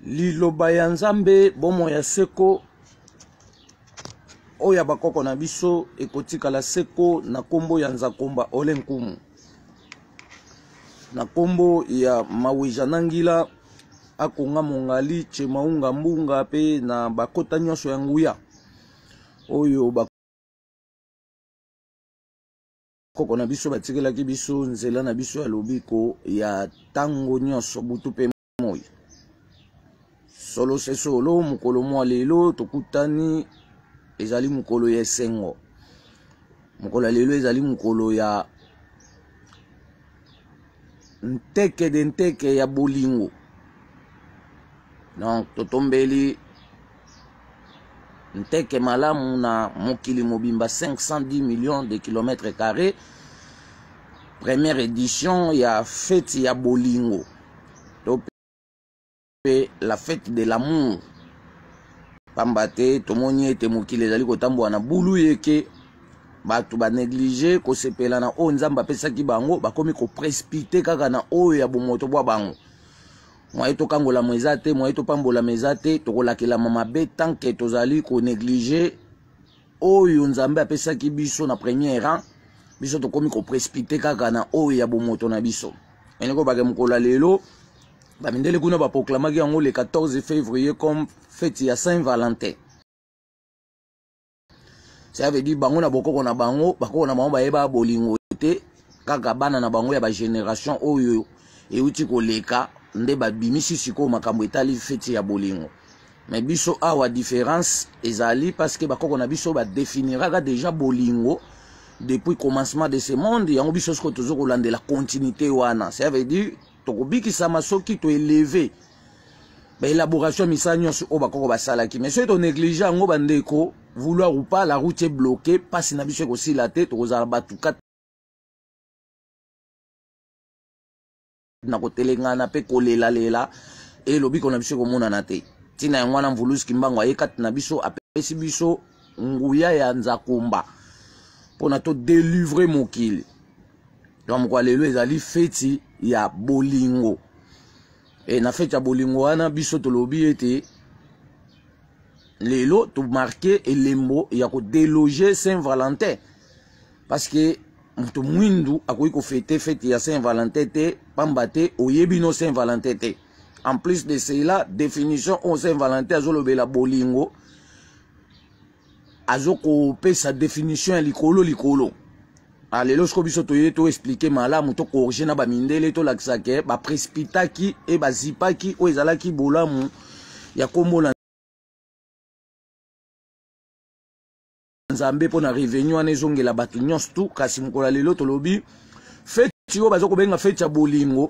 liloba ya Nzambe bomo ya seko oya bakoko na biso ekotikala seko na kombo ya Nzakomba Ole Nkumu na kombo ya Mawija Nangila akonga mongali Chemaunga Mbunga pe na bakota nyonso ya nguya oyo bakoko na biso batikelaki biso nzela na biso ya lobiko ya tango nyonso butu pe moi solo se solo mukolo mwa lelo tokutani ezali mukolo ya esengo mukolo ya lelo ezali mukolo ya nteke ya bolingo donc totombeli nteke malamu na mokili mobimba 510 millions de kilomètres carrés. Première édition ya fête ya bolingo la fête de l'amour pambate tomoni ete mokili ezali kotambwa na bulu yeke batu ba négliger ko sepela na o Nzamba pesaki bango bakomi ko précipiter kaka na oyo ya bomoto bwa bango mwa to kangola mwezate mwa to pambola mezate tokolakela mama be tant que tozali ko négliger oyo Nzambe apesaki biso na premier rang biso tokomi ko précipiter kaka na oyo ya bomoto na biso eneko bage mukola lelo bamindele kuna ba proclamaki yango le 14 février comme fête ya Saint-Valentin. Ça veut dire bango na bokoko na bango bakoko na bango bayeba bolingo te kaka bana na bango ya ba génération oyo euti koleka nde babimisi siko makambo etali fête ya bolingo. Mais biso awa différence ezali parce que bakoko na biso ba définira déjà bolingo depuis commencement de ce monde yango biso siko tozo kolande la continuité wana. Ça veut dire tokobiki sama soki to élevé ba élaboration misanyo so bakoko basalaki mais so to négliger ngo bandeko vouloir ou pas la route est bloquée passe na biso ko sila te to kozala batuka na kotelengana pe kolela lela et lobiko na biso ko mona na te tina ngwana mvuluski mbango ayekati na biso apesi biso nguya ya Nzakomba pona to délivrer mokili donc kwa lelo ezali feti ya bolingo et na feti ya bolingo wana biso tolobi ete lelo to marquer elembo ya ko déloger Saint-Valentin parce que mutu mwindu akoki ko fêter fête ya Saint-Valentin te pambate oyebi no Saint-Valentin te. En plus de cela définition au Saint-Valentin azolobela bolingo azoko pesa définition ya likolo alelo sko biso toye to expliquer malamu to corriger na ba mindele to laksake ba précipitaki et ba zipaki o ezalaki bolamu ya kombo na Nzambe pona revenu wana ezongela batu nyonso tu kasi mkola lelo tolobi fête yo bazoko benga fête ya bolingo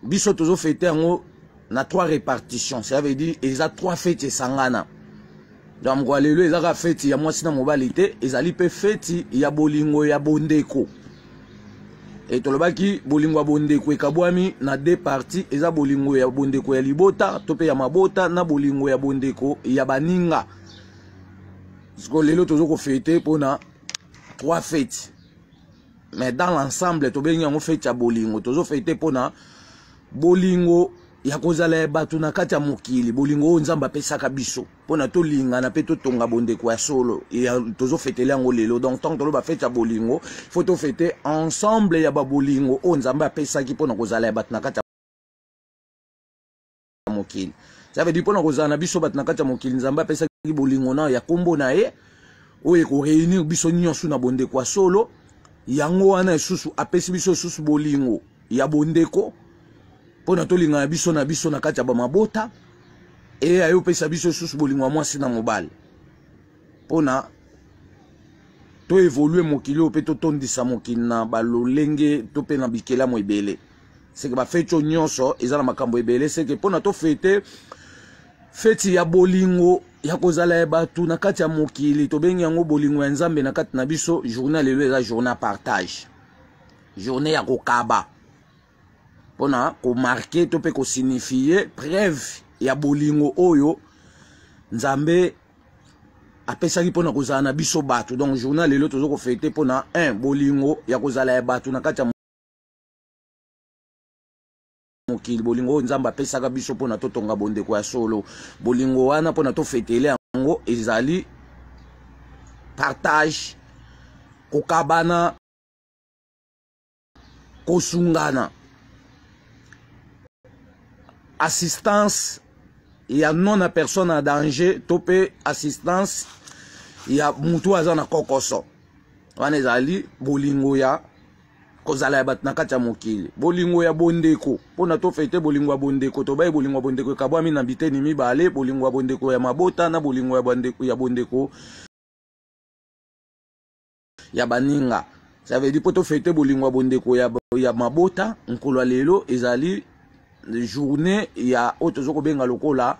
biso tozo fêter yango na 3 répartitions ça veut dire eza 3 fêtes sangana donc mkola lelo ezaka fête ya mwasi na mobali te ezali pe fête ya bolingo ya bondeko et tolobaki bolingo ya bondeko ekabwami na 2 parties eza bolingo ya bondeko ya libota to pe ya mabota na bolingo ya bondeko ya baninga. Parce lelo tozo ko fêter pona 3 fêtes. Mais dans l'ensemble to bengi yango fête ya bolingo tozo fêter pona bolingo ya kozala batu na kati ya mokili bolingo Nzamba pesaka biso pona to linga na pe to tonga bondeko ya solo et tozo fêter yango lelo donc tant to ba fête ya bolingo faut to fêter ensemble ya ba bolingo Nzamba pesaki pona kozala batu na kati ya mokili. Ça veut dire pona kozana biso bat na kati ya mokili Nzamba pesa ki bolingo na ya kombo na ye oye ko réunir biso nyonso na bondeko solo yango wana esusu apesi biso susu bolingo ya bondeko pona tolinga na biso na kati ya ba mabota e ayo pesa biso susu bolingo mwasi na mobali pona to évoluer mokili o pe to tondisa mokili na balolenge to pe na bikela mo ebele c'est que ba fecho nyonso ezala makambo ebele c'est que pona to fêter feti ya bolingo ya kozala batu na kati ya mokili to bengi yango bolingo ya Nzambe na kati na biso journée lelo eza journée partage journée ya kokaba pona ko marquer to pe ko signifier preuve ya bolingo oyo Nzambe apesaki pona kozala na biso batu donc journée lelo tozo ko fêter pona 1 bolingo ya kozala batu na kati ya mokili bolingo nzamba pesaka biso pona totonga bondeko ya solo bolingo wana pona to fetele yango ezali partage kokabana kosungana assistance ya non à personne en danger topé assistance ya mutu aza na kokoso wana ezali bolingo ya kozala ya bato na kati ya mokili bolingo ya bondeko mpona tofete bolingo ya bondeko tobai bolingo ya bondeko ekabwami na biteni mibale bolingo ya bondeko ya mabota na bolingo ya bondeko ya baninga ça veut dire po tofete bolingo ya bondeko ya mabota nkolo lelo ezali journée ya otozo kobenga lokola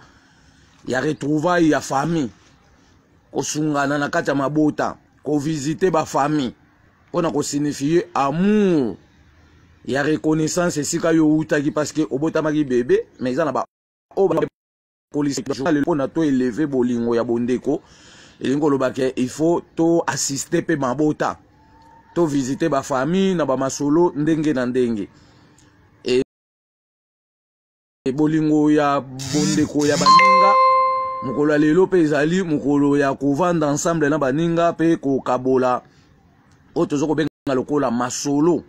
ya retrouvailles ya famille kosungana na kati ya mabota ko visiter ba famille on a ko signifier amour ya reconnaissance esika yo utaki parce que obotamaki bébé mais ça na ba o ba police on a to élever bolingo ya bondeko elingo lobake il faut to assister pe mabota to visiter ba famille na ba masolo ndenge na ndenge et bolingo ya bondeko ya baninga mukolo lelo pe ezali mukolo ya kovanda ensemble na baninga pe ko kabola otozo ko benga lokola masolo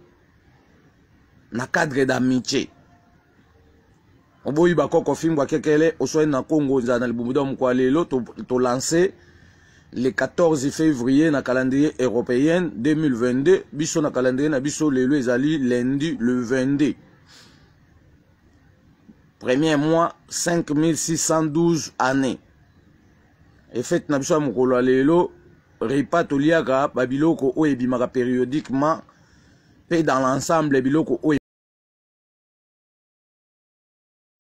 na cadre d'amitié oboyi bakoko fimbwa kekele osoi na Congo nzana libumuda mukwa lelo to lancer le 14 février na calendrier européen 2022 biso na calendrier na biso lelo ezali lundi le 22 premier mois 5612 années et fait na biso mukolo lelo repas toliaka babiloko o ebimaka périodiquement pe dans l'ensemble biloko o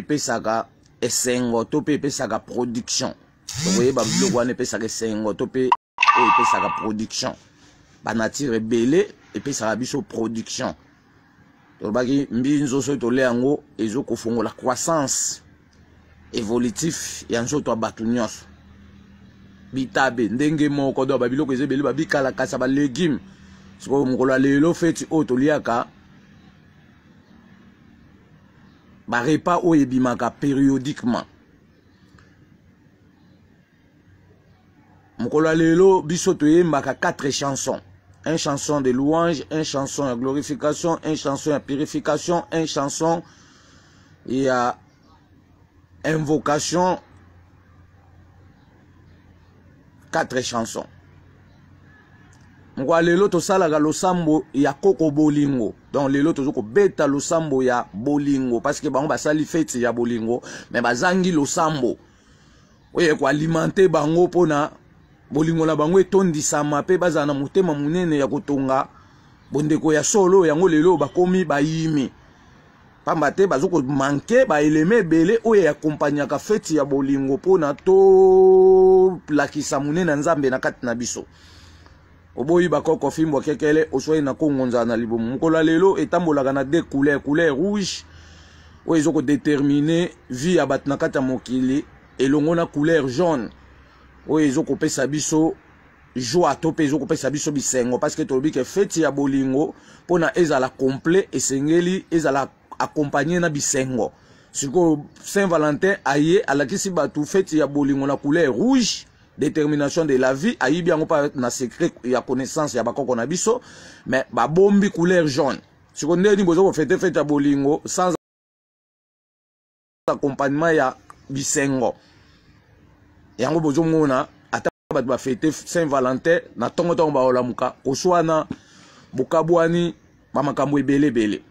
pesaka esengo to pe pesaka production to voyez babiloko wana pesaka esengo to pe o pesaka production ba nature belé et pesaka biso production to baki mbinzo so to leango ezo kofongo la croissance évolutif ya nzoto abatu nyonso bitabe ndenge moko do babiloko ezebeli babikala kasa ba légumes siko mukolo lelo feti o toliaka ba repas o ebimaka périodiquement mukolo lelo biso toyembaka 4 chansons, une chanson de louange, une chanson de glorification, une chanson de purification, une chanson et invocation. 4 chansons. Mwa lelo to salaga losambo ya koko bolingo. Donc lelo to zoko beta losambo ya bolingo parce que bango basali fête ya bolingo mais bazangi losambo. Oye ko alimenter bango pona bolingo na bango etondisama pe bazana mutema munene ya kotonga bondeko ya solo yango lelo bakomi bayimi. Pamba te bazoko manke ba eleme belé oye accompagnaka fête ya bolingo pona to lakisa munene nzambe na kati na biso. Oboyi bakoko fimbwa kekele osoi na Congo nzana libomu mukolo lelo etambolaka na deux couleurs, couleur rouge oyo ezoko déterminer vie ya bato na kati ya mokili elongo na couleur jaune oyo ezoko pesa biso joie to pe ezoko pesa biso bisengo parce que tolobi ke fête ya bolingo pona ezala complet esengeli ezala accompagné na bisengo siko Saint-Valentin aye alakisi batu fête ya bolingo na couleur rouge détermination de la vie ayibi yango pa na secret ya connaissance ya bakoko na biso mais ba bombi couleur jaune siko ndeni bozo ko fête ya bolingo sans accompagnement ya bisengo yango bozo mona ata batu ba fête Saint-Valentin na tongo tongo ba olamuka oswana bokabwani ba makambo ebele bele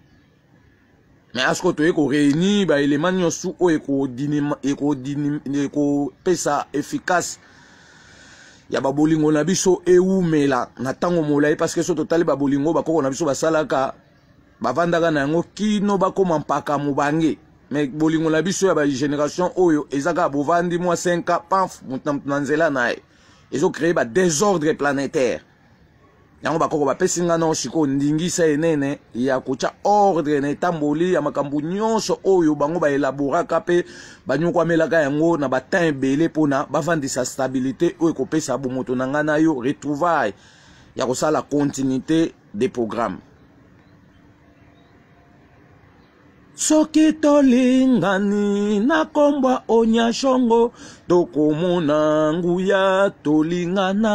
mais asko to eko réunir ba élément nyosu o eko pesa efficace ya ba bolingo na biso eumela na tango molai parce que so totali ba bolingo bakoko na biso basalaka bavandaka na yango kino bakoma mpaka mubange mais bolingo na biso ya ba génération oyo ezaka bovandi mwa 5 paf mutamna nzela nae ezo créer ba désordre planétaire yango bakoko bapesinga na shiko ndingisa enene ya kocha ordre na etamboli ya makambu nyonso oyo bango ba elaboraka pe banyoko amelaka yango na batin belé pona bavandisa stabilité oyo kopesa bomoto na ngana yo retrouvailles ya kosala continuité des programmes soki tolingani na kombwa onyashongo tokomona nguya tolingana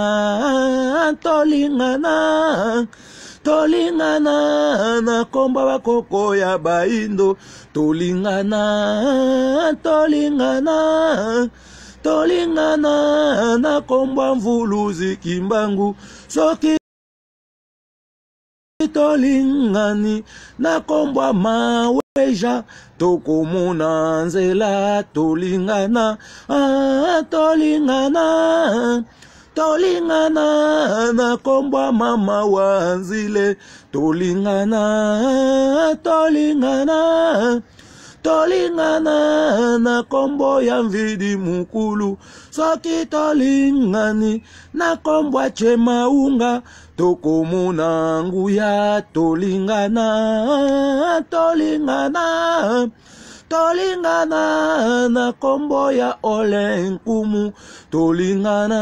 tolingana na kombwa bakoko ya baindo tolingana na kombwa mvuluzi kimbangu soki tolingani na kombwa maweja tokomona nzela tolingana na kombwa mama wanzile tolingana na kombo ya mvidi mukulu soki tolingani na kombwa chemaunga tokomona nguya tolingana na kombo ya olenkumu tolingana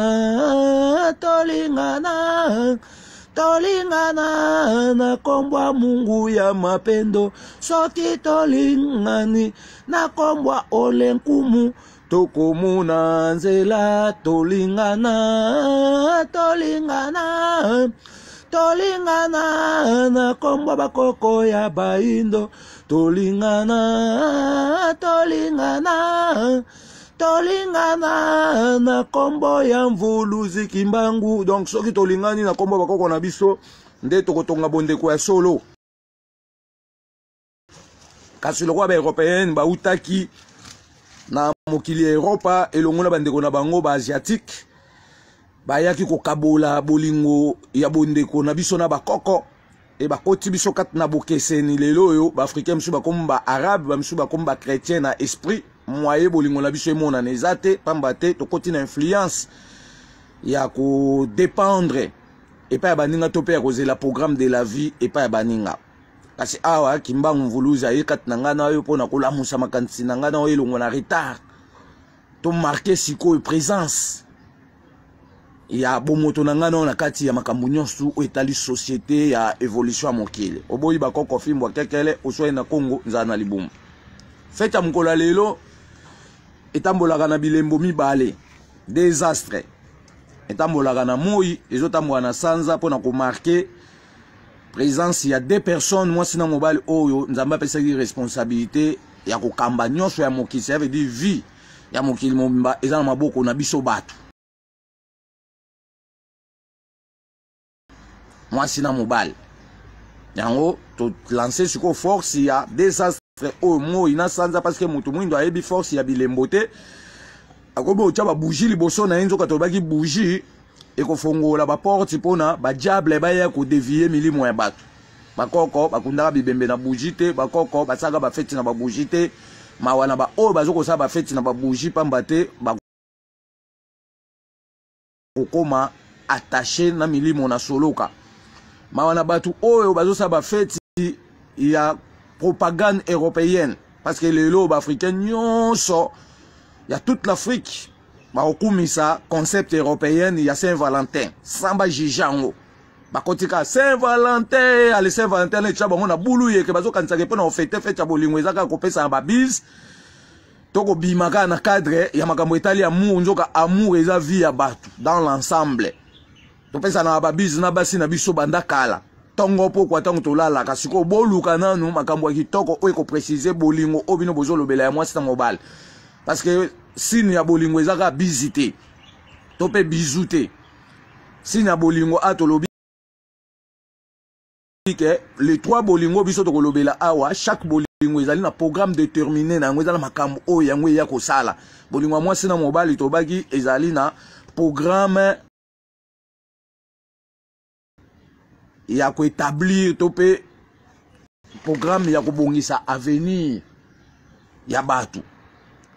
na kombwa mungu ya mapendo soki tolingani na kombwa olenkumu tokomona nzela tolingana na kombwa bakoko ya baindo tolingana na kombo ya mvuluzi kimbangu. Donc soki tolingani na kombo bakoko na biso nde tokotonga bondeko ya solo. Kasi lokwa ba européenne ba utaki na mokili ya Europa elongo na bandeko na bango ba asiatique bayaki kokabola bolingo ya bondeko na biso na bakoko e bakoti biso kat na bokeseni lelo oyo ba africain misu bakomba arabe ba misu bakomba chrétien na esprit moye bolingo na biso emona nezate pamba te tokoti na influence ya ko dépendre et pa baninga to pe ya kozela programme de la vie et pa baninga kasi awa kimbangu mvuluzi ayekat na ngana oyo pona kolamusa makanisi na ngana oyo elongo na retard to marquer siko présence ya bomoto na ngana na kati ya makambo nyonso etali société ya évolution ya mokili oboyi bakoko fimbo kekele osoi na Congo nzana libumu feta mkola lelo etambolaka na bilembo mibale désastre etambolaka na moi ezotambola na sanza pona ko marquer présence ya deux personnes moi sina mobile oyo nzamba pesaki responsabilité ya kokamba nyonso ya mokili ça veut dire vie ya mokili momba eza na maboko na biso bato moi sina mobile yango to lancer sur force ya désastre oyo moi ina sanza parce que mutu mwindo ayebi force ya bilembo te akobo ucha ba bougie liboso na enzo katobaki bougie ekofongola ba porte pona ba diable ba ya ko dévier milimo ya bato bakoko bakundaka bibembe na bougie te bakoko basaka ba fête na ba bougie te mawana ba oyo bazoko sa ba fête na ba bougie pamba te ba kokoma attaché na milimo na soloka mawana batu oyo bazosa ba fête ya propagande européenne parce que lelo ba africain nyonso ya toute l'Afrique ba okumisa concept européen ya Saint-Valentin samba jijango bakotika Saint-Valentin ale Saint-Valentin le tshaba ngona bulu yeke bazokanisa ke pona ofete fete ya bolingo ezaka kopesa ba bise toko bimaka na cadre ya makambo etali ya amour nzoka amour eza vie ya batu dans l'ensemble topesa na ba bise na basi na biso banda kala tongo po kwa tongo tolala kasiko boluka nanu makambo ya kitoko oyo ko préciser bolingo obino bozolobela ya mwasi tango bal parce que signe ya bolingo ezaka bizité topé bizouté signe ya bolingo atolobi que les trois bolingo biso to kolobela awa chaque bolingo ezali na programme déterminé na ngweza na makambo o yango ya ko sala bolingo mwasi na mobali tobaki ezali na programme ya ko établir topé programme ya ko bongisa avenir ya batu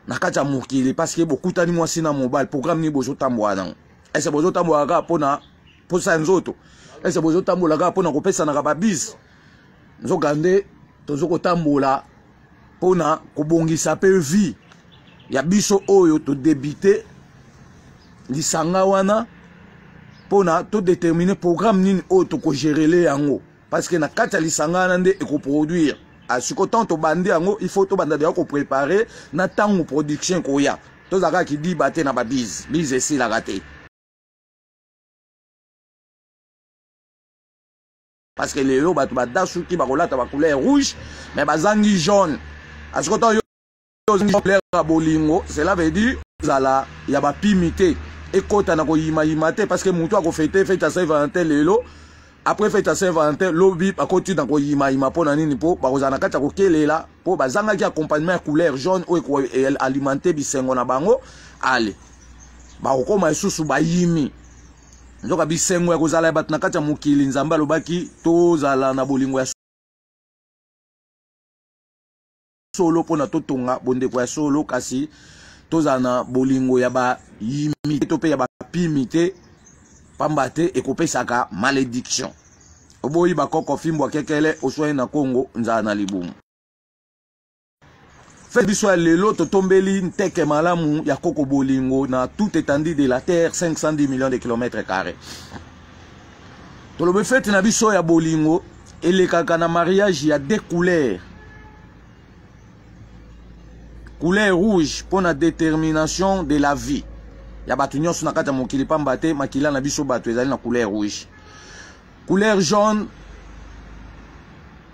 na kati ya mokili parce que beaucoup tani mwasi na mobile programme ni bozo tambola nango ese bozo tambola ka pona posa nzoto ese bozo tambola ka pona kopesa na ba bis nzokande tozo ko tambola pona kobongisa pe vie ya biso oyo to débiter lisanga wana pona to déterminer programme nini oyo to ko gérer yango parce que na kati ya lisanga wana nde eko produire siko tanto bandi yango il faut to banda de ko préparer na tango production ko ya to zaka ki di baté na ba bise si la raté parce que les yo batu ba dasu ki ba kolata ba couleur rouge mais bazangi jaune siko to yo couleur bolingo cela veut dire zala ya ba pimité et kota na ko yima te parce que mutu a ko fêter fête à Saint-Valentin lelo après fête à Saint-Valentin lobi a continue na ko yima pona nini po ba kozana kata ko kelela po bazanga ki accompagnement couleur jaune o ko alimenter bisengo na bango ale ba ko koma isusu ba yimi nzoka bisengo ya kozala bat na kata mukili nzamba lobaki to zala na bolingo ya solo pona totonga bonde ko ya solo kasi tozana bolingo ya ba yimi to pe ya ba pimité pambate ekopesaka malédiction oboyi bakoko fimbo kekele oswai na Congo nzana na libumu fait biso lelo totombeli nteke malamu ya koko bolingo na tout étendue de la terre 510 millions de kilomètres carrés tolobe fête na biso ya bolingo elekaka na mariage ya deux couleurs couleur rouge pour la détermination de la vie. Ya batu nyonso na kata mokili pambate makila na biso batu ezali na couleur rouge. Couleur jaune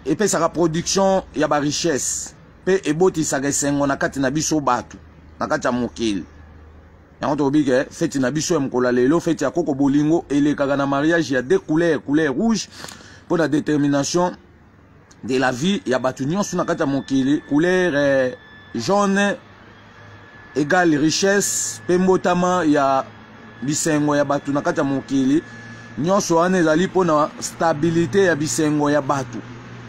epesaka production ya ba richesse. Pe eboti saka esengo na kati na biso batu na kati ya mokili. Yango tobike feti na biso ya mkola lelo feti ya koko bolingo elekaka na mariage ya deux couleurs, couleur rouge pour la détermination de la vie ya batu nyonso na kati ya mokili couleur jaune égale richesse pembotama ya bisengo ya batu na kati ya mokili nyonso wana ezali pona stabilité ya bisengo ya batu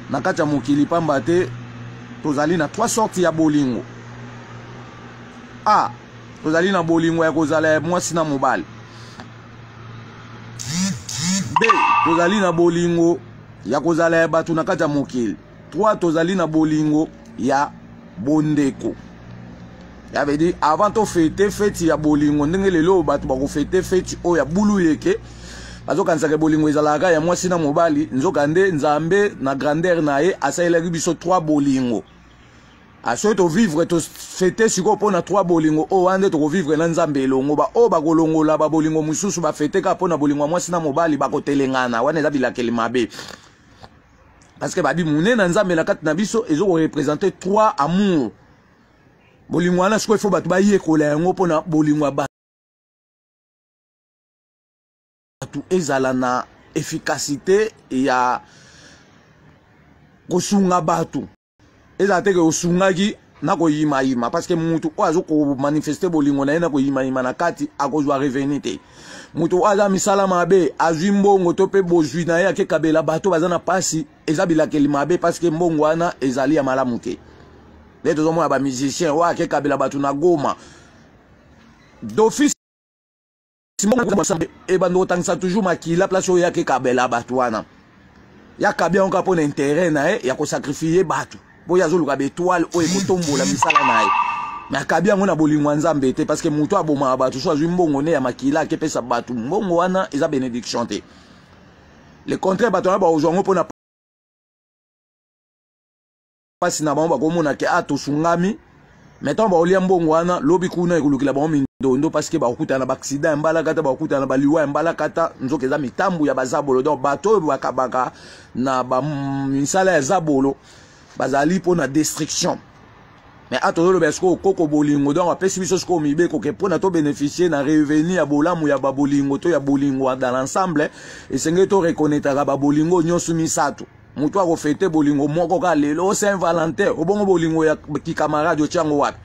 na kati ya mokili pamba te tozali na trois sorties ya bolingo a tozali na bolingo ya kozala ya mwasi na mobali b tozali na bolingo ya kozala ya batu na kati ya mokili 3 tozali na bolingo ya bondeko ya veut dire avant to fêter fête ya bolingo ndenge lelo batu ba ko fêter fête o ya bulu yeke bazo kansaka bolingo ezalaka ya mwasi na mobali nzoka nde nzambe na grandeur na ye asaila biso 3 bolingo aso to vivre to fêter siko pona 3 bolingo o wande to vivre na nzambe elongo ba o ba kolongola ba bolingo mususu ba fêter ka pona bolingo mwasi na mobali ba ko telengana wana eza bilakeli mabe parce que babi mune na nzambe na kati na biso ezo ko représenter 3 amour bolingo wana siko ifo batu ba yekola yango pona bolingo ba batu ezala na efficacité ya kosunga batu ezala teke osungaki na koyima parce que mutu oazo ko manifester bolingo na ye na koyima na kati akozwa revenu te mutu aza misala mabe azwi mbongo to pe bozwi na ye akekabela bato baza na pasi eza bilakeli mabe parce que mbongo wana ezali ya malamu te les deux hommes ba musicien wa akekabela bato na Goma d'office e bando tangisa toujours makila place oyo akekabela bato wana yakabia onka pona intérêt na ye ya ko sacrifier bato boya zoluka betoile oyo kotombola misala na ye mais akabia ngona bolingo nzambe te parce que mutu aboma bato so azwi mbongo ne ya makila akepesa bato mbongo wana eza bénédiction te le contraire bato na ba ozwango pona pasi na bango bakomona ke atosungami mettons ba olia mbongo wana lobi kuna ekulukila bango mindondo parce que ba okutana ba accident mbala kata ba okutana ba liwa mbala kata nzoka eza mitambu ya bazabolo donc bato bakabaka na ba misala ya zabolo bazali pona destruction mais atozolo besko koko bolingo donc apesi biso sko mibeko ke pona to bénéficier na revenu ya bolamu ya babolingo to ya bolingo dans l'ensemble et senge to reconnaître ba bolingo nyosu misato mutu ako fete bolingo moko ka lelo Saint-Valentin obongo bolingo ya ki camarade ochango wapi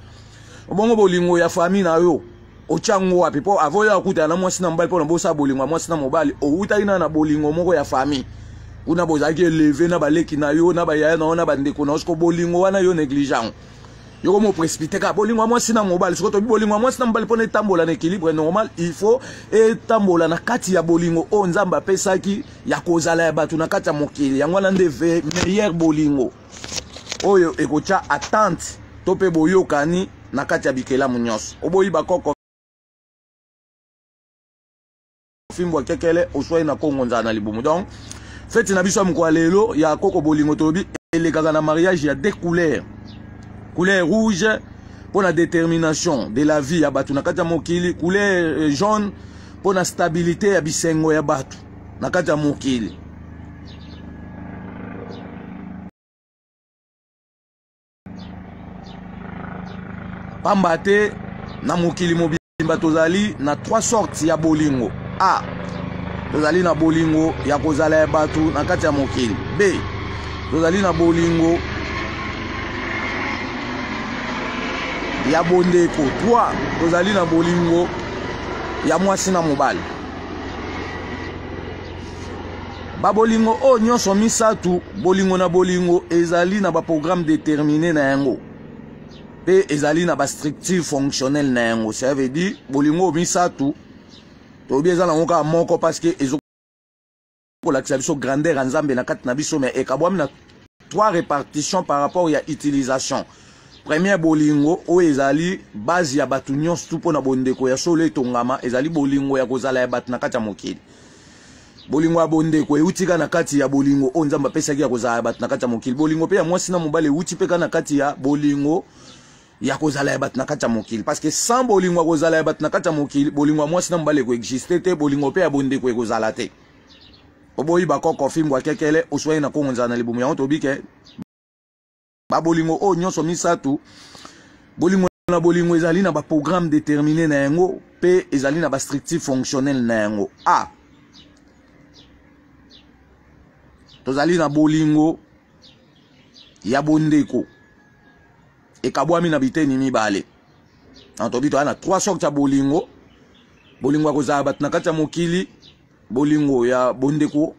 obongo bolingo ya famille na yo ochango wapi po avoya kuta na mwasi na mbali po na bosa bolingo mwasi na mobali outa ina na bolingo moko ya famille kuna bozaki lever na baleki na yo na bayaya na ona bandeko na osko bolingo wana yo négligent yo mo précipiter ka bolingo mwasi na mobali siko to bolingo mwasi na mobali po na tambola na équilibre normal il faut etambola na kati ya bolingo o nzamba pesaki ya kozala ya batu na kati ya mokili yango na ndeve meilleur bolingo oyo ekocha attente to pe boyokani na kati ya bikela munyos oboyi bakoko fimbo kekele oswai na Kongo nzana libumu donc feti na biso mko lelo ya koko bolingo tobi les gars dans mariage, il y a deux couleurs. Couleur rouge pour la détermination de la vie à batu nakata mokili, couleur jaune pour la stabilité à bisengo ya batu nakata mokili. Pambate na mokili mobimba tozali na trois sortes ya bolingo. A. Tozali na bolingo ya kozala ya batu nakata mokili. B. Tozali na bolingo ya bondeko. 3. Tozali na bolingo ya mwasi na mobali. Ba bolingo o nyonso misatu, bolingo na bolingo ezali na ba programme déterminé na yango. Pe ezali na ba structure fonctionnelle na yango. Ça veut dire bolingo misatu to bieza na ngoka moko parce que ezo pour l'accession grandeur en Nzambe na kati na biso mais ekabwami na 3 répartitions par rapport à utilisation. Premier bolingo o ezali base ya batu nyonso tu pona bondeko ya solo etongama ezali bolingo ya kozala ya batu na kati ya mokili. Bolingo ya bondeko eutika na kati ya bolingo o Nzambe apesaki ya kozala ya batu na kati ya mokili. Bolingo pe ya mwasi na mobali euti pe na kati ya bolingo ya kozala ya batu na kati ya mokili parce que sans bolingo ya kozala ya batu na kati ya mokili bolingo ya mwasi na mobali ko exister te bolingo pe ya bondeko e kozala te. Oboyi bakoko fimbwa kekele oswai na kongonza na libumu ya otobike ba bolingo o nyonso misatu bolingo na bolingo ezali na ba programme déterminé na yango pe ezali na ba structure fonctionnelle na yango. A. Tozali na bolingo ya bondeko ekabwami na biteni mibale. Antobito ana 3 sortes ya bolingo. Bolingo ya kozala batu na kati ya mokili, bolingo ya bondeko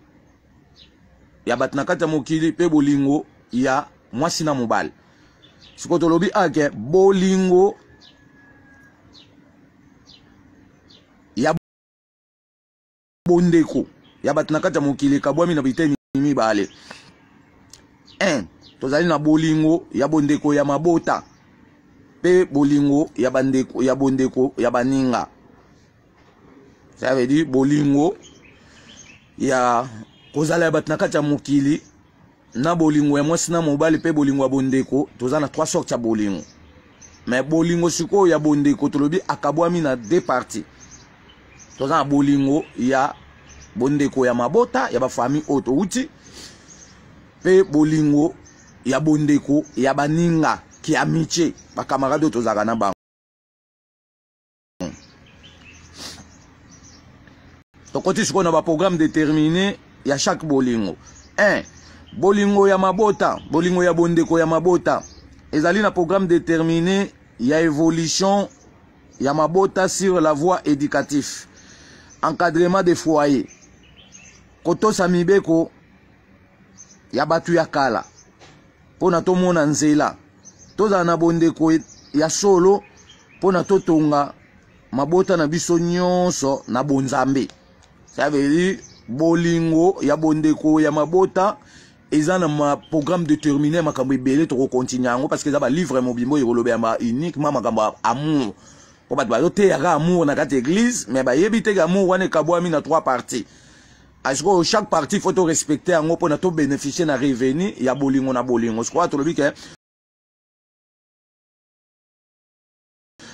ya batu na kati ya mokili pe bolingo ya mwasi na mobali. Siko tolobi ake bolingo ya bondeko ya batu na kati ya mokili ekabwami na biteni mibale. 1. Tozali na bolingo ya bondeko ya mabota pe bolingo ya bandeko ya bondeko ya baninga. Ça veut dire bolingo ya kozala ya batu na kati ya mokili na bolingo ya mwasi na mobali pe bolingo ya bondeko toza na 3 sortes ya bolingo. Mais bolingo siko ya bondeko tolobi akabwami na 2 parties. Toza na bolingo ya bondeko ya mabota ya ba famille oto uti pe bolingo ya bondeko ya baninga ki amitié ba camarade tozaka na bango. Tokoti siko na ba programme déterminé ya chaque bolingo. 1. Bolingo ya mabota, bolingo ya bondeko ya mabota ezali na programme déterminé ya évolution ya mabota sur la voie éducative, encadrement des foyers, kotosa mibeko ya batu ya kala pona tomona nzela toza na bondeko ya solo pona totonga mabota na biso nyonso na bonzambe. Ça veut dire bolingo ya bondeko ya mabota eza na ma programme déterminé makambo ebele to continuer yango parce que za ba livre mobimbo yolobe ya uniquement makambo amour po ba te ya amour na kati église mais ba yebite amour wana kabwami na 3 parties. Asko chaque partie faut to respecter yango pona to bénéficier na revenu ya bolingo na bolingo. Je crois to lobi ke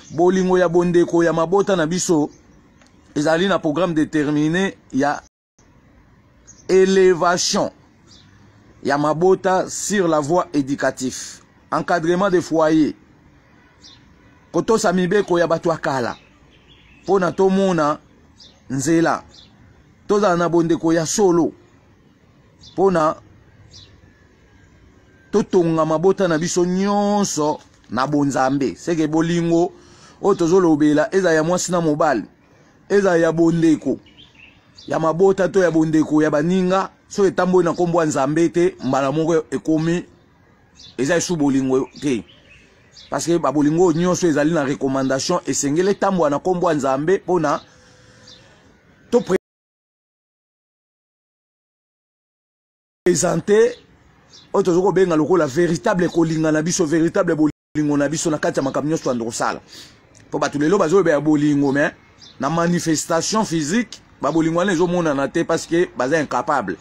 bolingo ya bondeko ya mabota na biso ezali na programme déterminé ya élévation ya mabota sur la voie éducative, encadrement des foyers, kotosa mibeko ya batu akala pona tomona nzela toza na bondeko ya solo pona totonga mabota na biso nyonso na bonzambe. Seke bolingo o tozolobela eza ya mwasi na mobali, eza ya bondeko ya mabota to ya bondeko ya baninga so etambo na kombo nzambe te mbala moko ekomi eza esu bolingo te parce que ba bolingo nyonso ezali na recommandation esengele tambo na kombo nzambe pona to présenter otozoko benga lokola véritable kolinga na biso, véritable bolingo na biso na kati ya makambo nyonso androsala po batu lelo bazobe ya bolingo mais na manifestation physique ba bolingo na ezomona na te parce que baza incapable.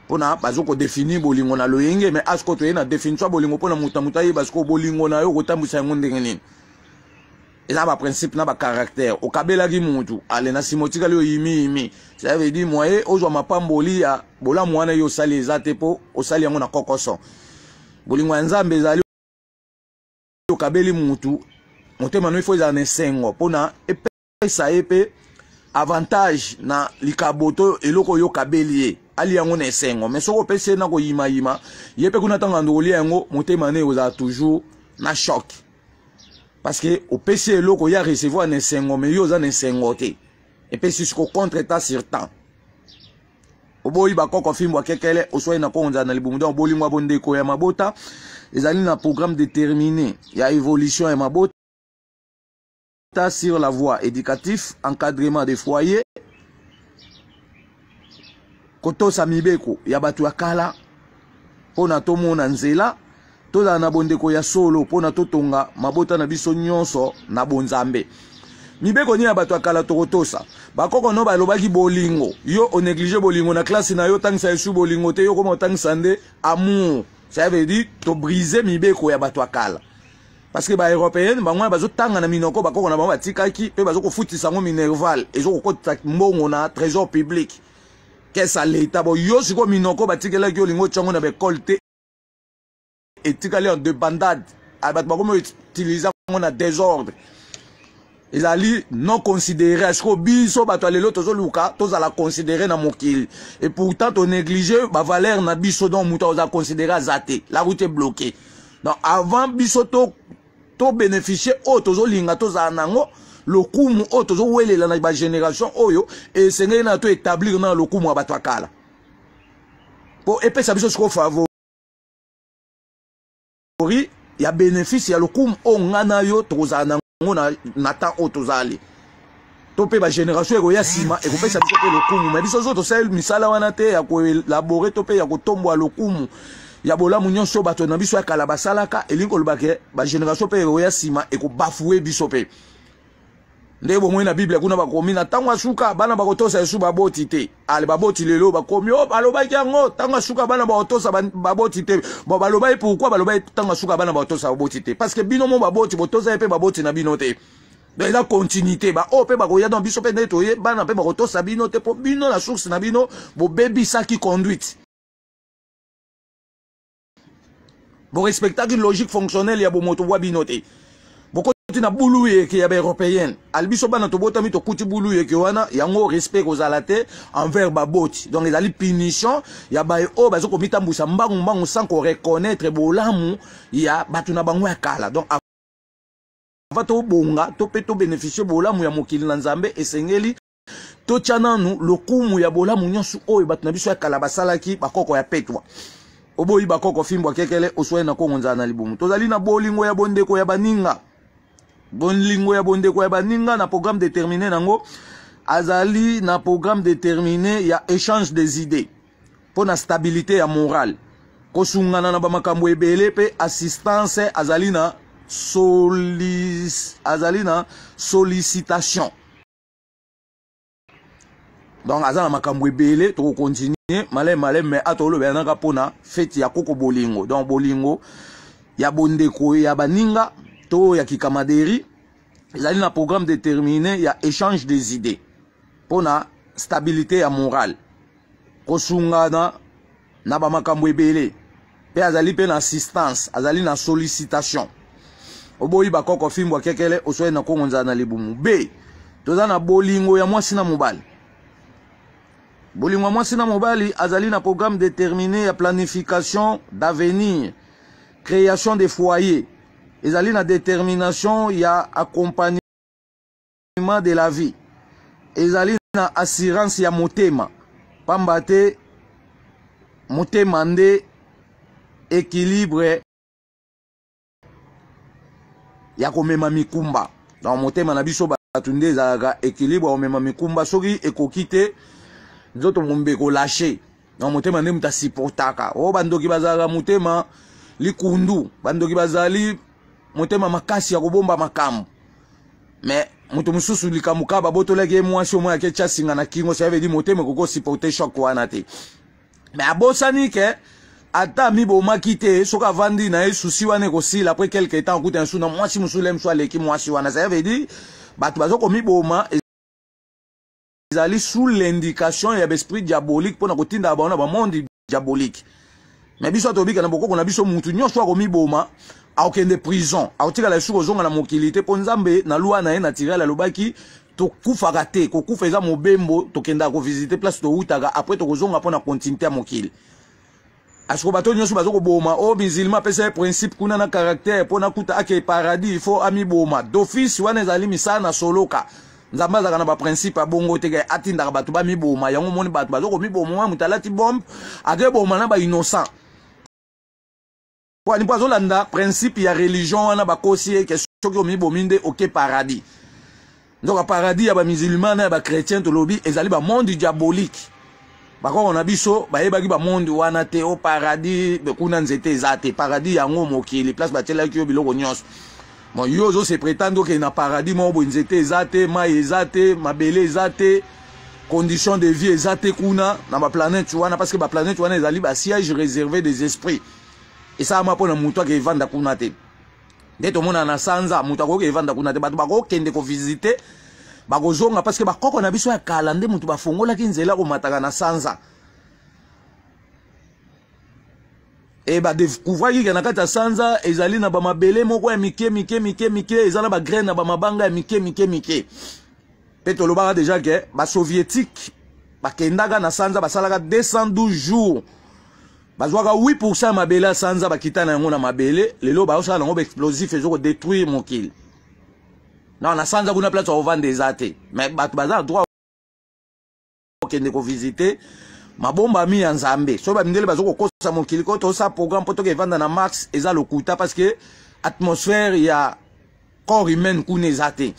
pona bazoko définir bolingo na loyenge mais asko to na définition bolingo pona muta ye basko bolingo na yo kotambisa yango ndenge nini eza ba principe na ba caractère okabela ki mutu ale na simotika le yimi ça veut dire moi ozwa mapamboli ya bola mwana yo sali ezate po osali yango na kokoso bolingo nzambe ezali okabeli mutu motema no ifo za nesengo pona epesa epe avantage na likaboto eloko yo kabeli ali yango na esengo mais soko pese na ko yima yepe kuna tanga ndoli yango motema ne oza toujours na choc parce que au pese eloko ya recevoir na esengo mais yo za na esengo te et puis si ko contre ta sur temps oboyi bakoko fimbo kekele osoi na konza na libumu donc bolimwa bondeko ya mabota ezali na programme déterminé ya évolution ya mabota sur la voie éducative, encadrement des foyers, koto samibeko ya batu akala pona tomo na nzela toza na bondeko ya solo pona totonga mabota na biso nyonso na bonzambe mibeko ni ya batu akala tokotosa bakoko no balobaki bolingo yo o négliger bolingo na classe na yo tangisa yesu bolingo te yo koma tangisa nde amour ça veut dire to briser mibeko ya batu akala parce que ba européenne bangwa bazo tanga na minoko bakoko na bango batikaki pe bazo ko futisa ngo minerval ezo ko kota mbongo na trésor public kesa l'état bo yo siko minoko batikela ki olingo tsango na bekole te etikali en débandade abat bako mo utiliser ngo na désordre ezali non considéré asko biso bato lelo tozo luka toza la considérer na mokili et pourtant on négliger ba valeur na biso donc muta oza considérer azate la route est bloquée donc avant biso to bénéficier o tozo linga toza nango lokumu o tozo welela na ba génération oyo et sengeli na to établir na lokumu ya bato akala po epesa biso siko favori ya bénéfice ya lokumu o ngana yo toza nango na temps o tozali to pe ba génération eko ya sima eko pesa biso pe lokumu mais biso zo to sel misala wana te ya ko élaborer to pe ya ko tombwa lokumu ya bolamu nyonso bato na biso ya kala basalaka elingo lobake ba génération pe ya sima eko bafouer biso pe nde bomwe na bible kuna bakomi na tango asuka bana bakotosa yesu baboti te ale baboti lelo bakomi o balobaki yango tango asuka bana bakotosa baboti te bo balobai pourquoi balobai tango asuka bana bakotosa baboti te parce que bino mo baboti botosa pe baboti na bino te donc la continuité ba o pe bakoya dans biso pe neto ye bana pe bakotosa bino te po bino la source na bino bo baby ça qui conduite bon respecter une logique fonctionnelle ya bo moto wa binote boko tina buluye ki ya ba européenne albiso bana to botami to kuti buluye ki wana yango respect ko zalate envers baboti donc les ali punition ya ba o bazo ko mitambusa mbangu sans ko reconnaître bolamu ya batuna bango ya kala donc avant to bonga to pe to bénéficier bolamu ya mokili na nzambe esengeli to chananu lokumu ya bolamu nyonso oyo batuna biso ya kala basalaki bakoko ya petwa oboyi bakoko fimbo kekele oswe na kongonza na libumu tozali na bolingo ya bondeko ya baninga na programme déterminé nango azali na programme déterminé ya échange des idées pour na stabilité ya morale kosungana na bamakambo ebele pe assistance azali na sollicitation donc azana makambo ebele to continuer malé mais atolo benaka pona fête ya koko bolingo donc bolingo ya bondeko ya baninga to ya kikamaderi ezali na programme déterminé ya échange des idées pona stabilité ya morale kosungana na bamakambo ebele pe azali pe na assistance azali na sollicitation oboyi bakoko fimbo kekele oswe na kongonza na libumu b toza na bolingo ya mwasi na mobali bolingo mwasi na mobali azali na programme déterminé ya planification d'avenir création des foyers ezali na détermination ya accompagnement de la vie ezali na assurance ya motema pamba te motema nde équilibre ya komema mikumba donc motema na biso batu nde ezalaka équilibre ya komema mikumba soki ekoki te nzoto mombeko lâché donc motema nde muta supportaka o bandoki bazalaka motema likundu bandoki bazali motema makasi ya kobomba makambo mais mutu mususu likamuka babotolaki mwasi omwe ake chasinga na kingo ça veut dire motema koko supporter choc wana te mais abosani ke ata mi boma kite soka vandi na souci wana ko après quelque temps kuta un suna moi si musulem soit leki moi si wana ça veut dire batu bazoko mi boma ezali sous l'indication ya l'esprit diabolique pona kotinda bana ba monde diabolique mais biso tobika na bokoko na biso mutu nyonso ko mi boma akende prison akotika la suko zonga na mokilité po nzambe na loi na ye naturel alobaki to kufaka te ko kufa eza mobembo tokenda ko visiter place to utaka après to kozonga pona continuité mokili asko bato nyonso bazoko boma o musulman pesa principe kuna na caractère pona kuta ake paradis il faut ami boma d'office wana ezali misana soloka nzamba zaka na ba principe abongo teke atinda bato ba mi boma yango moni bato bazoko mi boma mutalati bombe ake boma na ba innocent kwa ni pazo landa principe ya religion wana bakosi ke soki mi bominde oke paradis donc paradis ya ba musulman na ba chrétien to lobi ezali ba monde diabolique. Bako on a biso ba yebaki ba monde wana te au paradis be kuna nzete ezate paradis yango mokili place batela ki yo biloko nyonso bon yo zo se prétendre que na paradis mo bo nzete ezate mai ezate mabele ezate conditions de vie ezate kuna na ba planète wana parce que ba planète wana ezali ba siège réservé des esprits et ça ma pona muto ke vanda kuna te ndeto mona na sanza muto ko ke vanda kuna te bato bako kende ko visiter bakozonga parce que bakoko na biso ya kala nde mutu bafongola ki nzela ko mataka na sanza e ba découvrir que na kata sanza ezali na ba mabele moko ya mike ezala ba graine na ba mabanga ya mike peto lobaka déjà que ba soviétique bakendaka na sanza basalaka 212 jours bazwaka 8% ya mabele ya sanza bakita na yango na mabele lelo baosala nango ba explosif ezoko détruire mokili. Non, na sanza kuna place au vendre des athées. Mais batu baza droit okende ko visiter mabomba mi ya nzambe. So ba mindele bazoko kosa mokili ko to sa programme poto ke vanda na max eza lokuta parce que atmosphère ya corps humain kuna ezate.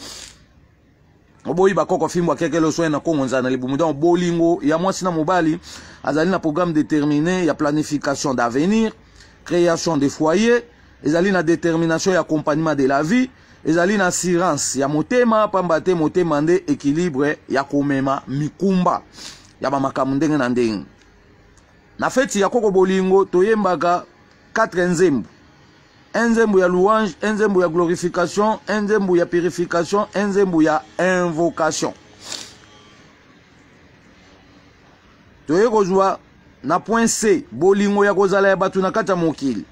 Oboyi bakoko fimbo kekelo so na kongo nzana libumu donc bolingo ya mwasi na mobali azali na programme déterminé ya planification d'avenir, création de foyers, ezali na détermination et accompagnement de la vie. Ezali na assurance ya motema pamba te motema nde équilibre ya komema mikumba ya ba makambo ndenge na ndenge na feti ya koko bolingo toyembaka 4 nzembo nzembo ya louange nzembo ya glorification nzembo ya purification nzembo ya invocation toye kozwa na point C bolingo ya kozala ya batu na kata mokili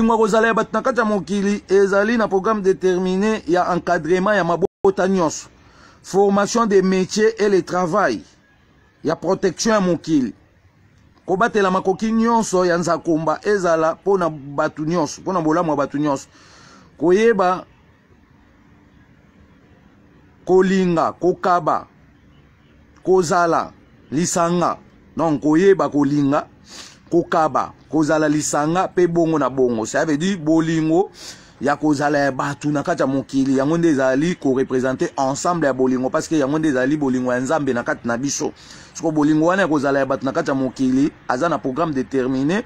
Kozala batnakata mokili ezali na programme déterminé ya encadrement ya mabota nyonso formation des métiers et le travail ya protection ya mokili kobatela makoki nyonso ya nzakomba ezala pona batu nyonso pona bolamu ya batu nyonso koyeba kolinga kokaba kozala lisanga non koyeba kolinga kokaba kozala lisanga pe bongo na bongo ça veut dire bolingo ya kozala ya batu na kati ya mokili yango nde ezali ko représenter ensemble ya bolingo parce que yango nde ezali bolingo ya nzambe na kati na biso siko bolingo wana ya kozala ya batu na kati ya mokili aza na programme déterminé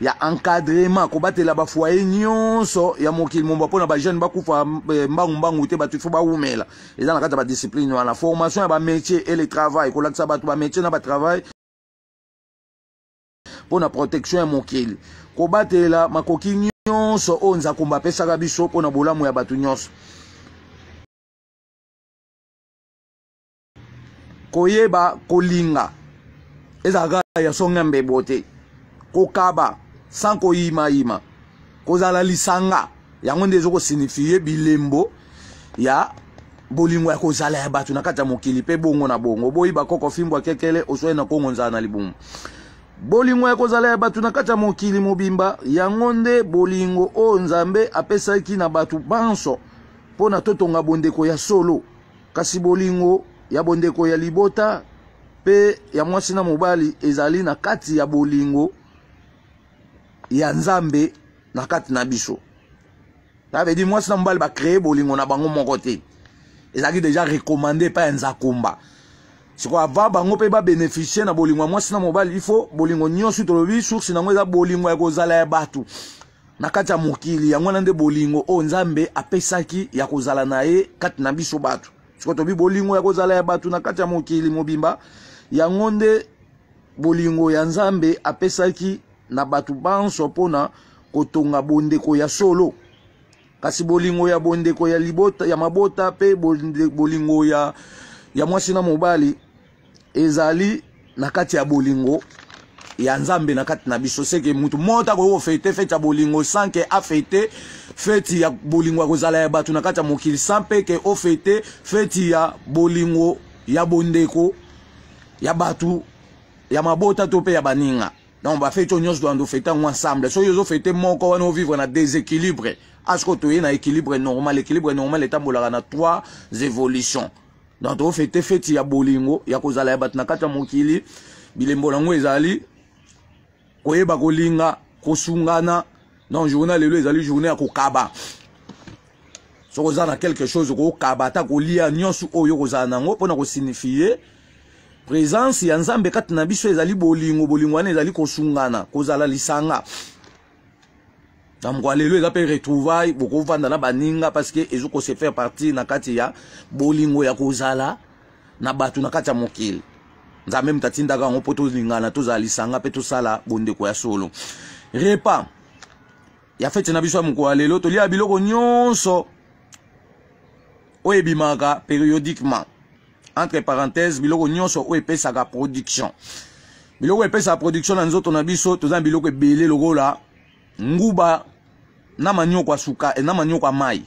ya encadrement kobatela ba foyer nyonso ya mokili momba pona ba jeune bakufa mbangu te batu fo ba umela eza na kati ya ba discipline wana formation ya ba métier et le travail kolakisa batu ba métier na ba travail pour la protection ya mokili kobatela makoki nyonso onza komba pesaka biso pona bolamu ya batu nyonso koyeba kolinga ezaka ya songa mbebote kokaba sans koyima kozala lisanga yango nde ezoko signifie bilembo ya bolingo ya kozala ya batu na kati ya mokili pe bongo na bongo boyi bakoko fimbo kekele osoye na kongo nzana na libumu bolingo ya kozala ya batu na kati ya mokili mobimba yango nde bolingo o nzambe apesaki na batu banso pona totonga bondeko ya solo kasi bolingo ya bondeko ya libota pe ya mwasi na mobali ezali na kati ya bolingo ya nzambe na kati na biso ça veut dire mwasi na mobali ba créer bolingo na bango moko te ezali déjà recommandé pa nzakomba siko ava bango pe ba bénéficier na bolingo mwasi na mobali il faut bolingo nyonso tolobi source nango eza bolingo ya kozala ya batu na kati ya mokili yango nande bolingo o nzambe apesaki ya kozala na ye kati na biso batu siko tobi bolingo ya kozala ya batu na kati ya mokili mobimba yango nde bolingo ya Nzambe apesaki na batu banso pona kotonga bondeko ya solo. Kasi bolingo ya bondeko ya libota ya mabota pe bolingo ya mwasi na mobali ezali na kati ya bolingo ya Nzambe na kati na biso. Seke mutu mota ko fete fete ya bolingo sans que a fete fete ya bolingo ya kozala ya batu na kati ya mokili sans pe ke o fete fete ya bolingo ya bondeko ya batu ya mabota to pe ya baninga. Donc ba fete nyos doando fete ensemble. So yo fete moko wana vivre na déséquilibre. Asko to na équilibre normal etambolaka na trois évolutions. Donc to fete fete ya bolingo ya kozala ya batu na kati ya mokili bilembo nango ezali koyeba kolinga kosungana. Non journée lelo ezali journée ya kokaba. So kozana quelque chose ko kaba ta kolia nyonso oyo kozana nango pona ko signifier présence ya Nzambe kati na biso ezali bolingo wana ezali kosungana kozala lisanga. Namko lelo eza pe retrouvaille boko vanda na baninga parce que ezoko se faire partie na kati ya bolingo ya kozala na batu na kati ya mokili. Nzambe mtatinda ka ngo poto lingana tozala lisanga pe tosala bondeko ya solo. Repas ya fete na biso mko lelo tolia biloko nyonso oyebimaka périodiquement. Entre parenthèses biloko nyonso oyepesaka production. Biloko epesa production na nzoto na biso toza biloko ebele lokola nguba na manyoko asuka na manyoko mai.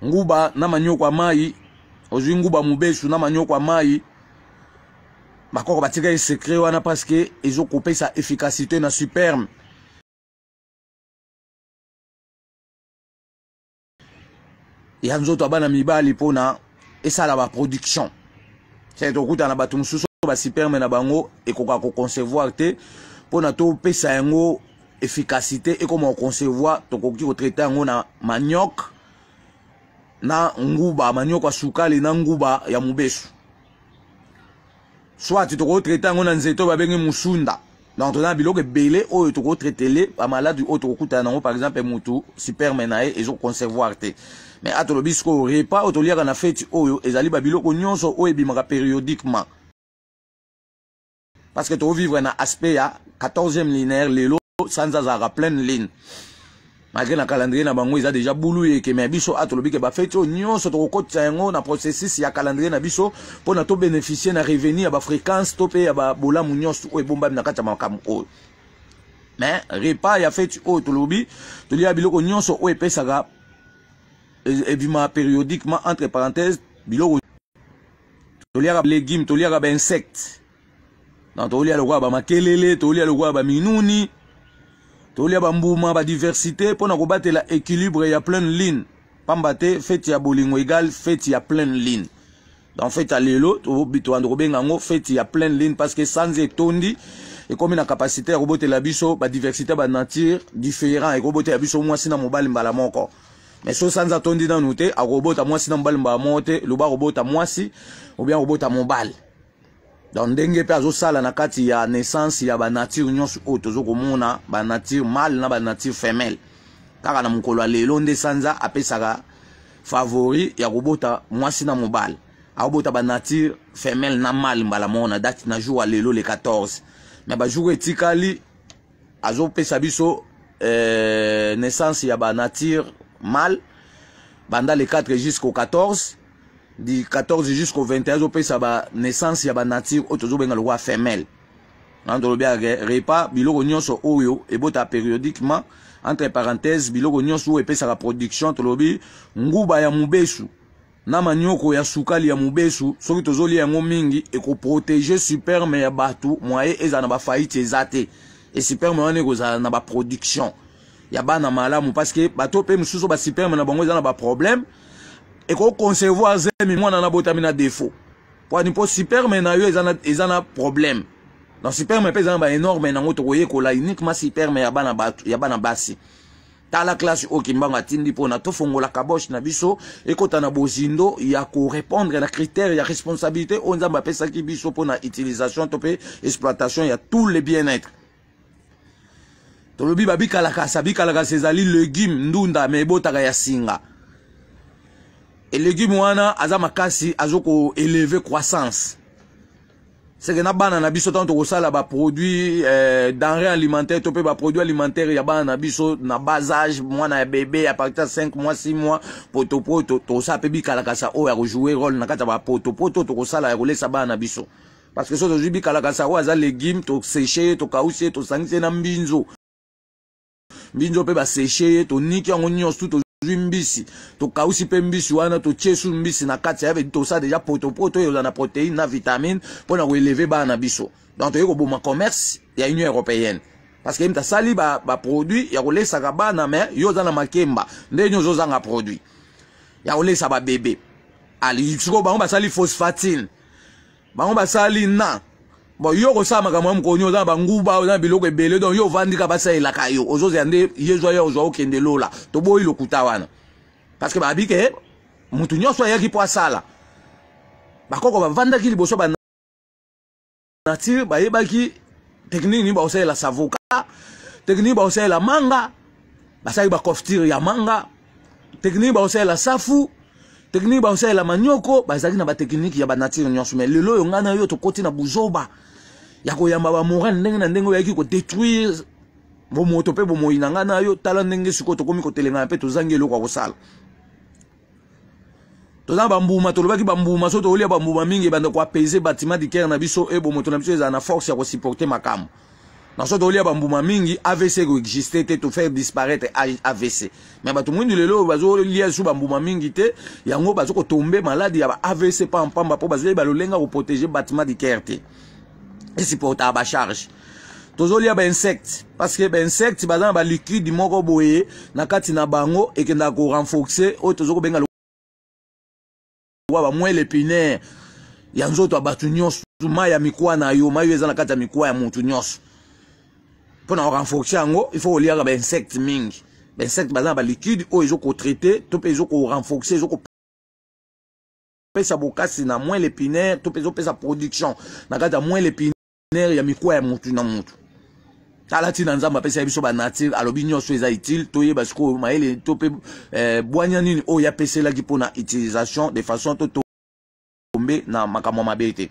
Nguba na manyoko mai ozwi nguba mubesu na manyoko mai. Bakoko batika secret wana parce que ezokopesa efficacité na superme. Ya nzoto abana mibali pona esala ba production. C'est okuta na batu mususu ba superme na bango ekoka ko concevoir te pona to pesa yango efficacité et comment concevoir to koki ko traiter yango na manioc na nguba manioc asukali na nguba ya mubesu. Soit tu ko traiter yango na nzeto ba bengi musunda. Donc on a biloko belé oyo to ko traiter ba malade oyo to okuta nango par exemple mutu superme na ezo concevoir te. Mais atolobisko repas otoliaka na fête oyo ezali ba biloko nyonso oyo bimaka périodiquement. Parce que to vivre na aspect ya 14e linéaire lelo sans azara pleine ligne. Malgré na calendrier na bango eza déjà boulou et que mais biso atolobike ba fête nyonso to kokotsa yango na processus ya calendrier na biso pona to bénéficier na revenu ya ba fréquence to pe ya ba bolamu nyonso oyo bomba na kata makam oyo. Mais repas ya fête oyo tolobi tolia biloko nyonso oyo pesaka ebima périodiquement entre parenthèses biloko tolia légumes tolia ba insectes. Donc tolia lokwa ba makelele tolia lokwa ba minuni tolia ba mbuma ba diversité pona ko batela équilibre ya pleine ligne pambate fête ya bolingo égal fête ya pleine ligne. Donc fête ya lelo to bitwando ko benga ngo fête ya pleine ligne parce que sans etondi et comme na capacité ya robotela biso ba diversité ba nature différent et robotela biso mwasi na mobali mbala moko. Mais so sans atondi na noté a robota mwasi na mobali mbala mote lo ba robota mwasi ou bien robota mobali. Donc ndenge pe azosala na kati ya naissance ya ba nature nyonso oyo tozokomona ba nature mâle na ba nature femelle. Kaka na mukolo lelo nde sanza apesaka favori ya robota mwasi na mobali. Abota ba nature femelle na mâle mbala mona date na jour lelo le 14. Mais ba jour etikali azopesa biso naissance ya ba nature mâle banda le 4 jusqu'au 14. Du 14 jusqu'au 21 zo pesa ba naissance ya ba nature otozo benga loi femelle. Ando bien repas biloko nyonso oyo ebota périodiquement entre parenthèses biloko nyonso oyo pesa la production tolobi nguba ya mubesu na manyoko ya sukali ya mubesu soki tozoli yango mingi eko protéger superme ya batu moye eza na ba faillite ezate et superme wana kozala na ba production ya bana malamu parce que bato pe mususu ba superme na bango eza na ba problème et qu'on concevoir zemi mwana na botamina défaut pour ni po superme na yo ezana problème donc superme pe ezana ba énorme na ngoto koye kola uniquement superme ya bana batu ya bana basi ta la classe okimbanga tindi pona to fongola kabosh na biso ekota na bozindo ya ko répondre na critères ya responsabilité on nzamba pesa ki biso pona utilisation to pe exploitation ya tous les bien-être. Tolobi babika la kasa ezali légumes ndunda me botaka ya singa. et légumes wana aza makasi azoko élever croissance. C'est que na bana na biso tant to sala ba produit denrées alimentaires to pe ba produit alimentaire ya bana na biso na bas âge mwana ya bébé à partir de 5 mois 6 mois poto to sa pe bikala kasa o ya jouer rôle na kata ba poto to sala ya kolesa bana na biso parce que so to bikala kasa o aza légumes to sécher to kauser to sangise na mbinzo pe ba sécher to niki yango nyonso to mbisi to kausi pe mbisi wana to tiesu mbisi na kati ya to ça déjà poto yo na protéine na vitamine pour na élever ba na biso donc to yeko boma commerce ya Union européenne parce que imta sali ba produit ya kolesa ka bana mais yo za na makemba nde nyo zo zanga produit ya kolesa ba bébé ali siko bango ba sali phosphatine bango ba sali na bon yo ko sama ka mwam ko nyo za ba nguba za biloko ebele donc yo vandika ba saela kayo ozoze ande yezo yo zo okende lola to boyi lokuta wana parce que ba bike mutu nyonso yaki po asala ba koko ba vanda ki liboso ba nature ba yebaki technique ni ba osela savoka technique ba osela manga ba sai ba koftir ya manga technique ba osela safu technique ba osela manyoko ba zaki na ba technique ya ba nature nyonso mais lelo yo ngana yo to koti na buzoba ya ko yamba ba mora ndenge na ndenge yaki ko détruire bo moto pe bo moyina ngana yo tala ndenge siko to komi ko telenga pe to zangelo kwa kosala to za bambuma to lobaki bambuma so to olia bambuma mingi banda ko apaiser bâtiment di cœur na biso e bo moto na biso eza na force ya ko supporter makam na so to olia bambuma mingi AVC ko exister te to faire disparaître AVC mais ba to mwindi lelo bazo lia su bambuma mingi te yango bazo ko tomber maladie ya ba AVC pamba po bazo ba lolenga ko protéger bâtiment di cœur te et supporter ba charge tozolia ba insectes parce que ba insectes bazana ba liquide moko boye na kati na bango et que na ko renforcer o tozoko benga wa moins l'épinaire ya nzoto abatu nyonso ma ya mikwa na yo mayo eza na kati ya mikwa ya mutu nyonso pona renforcer yango il faut olia ba insectes mingi ba insectes bazana ba liquide o ezoko traiter to pe ezoko renforcer ezoko pesa bokasi na moins l'épinaire to pe ezoko pesa production na kati ya moins l'épinaire ya mikwa ya mutu na mutu tala tina nzamba pesa biso ba nature alobi nyonso eza utile toye parce que maele to pe boanya nini o ya pesela ki pona utilisation de façon to tomber na makamwa mabete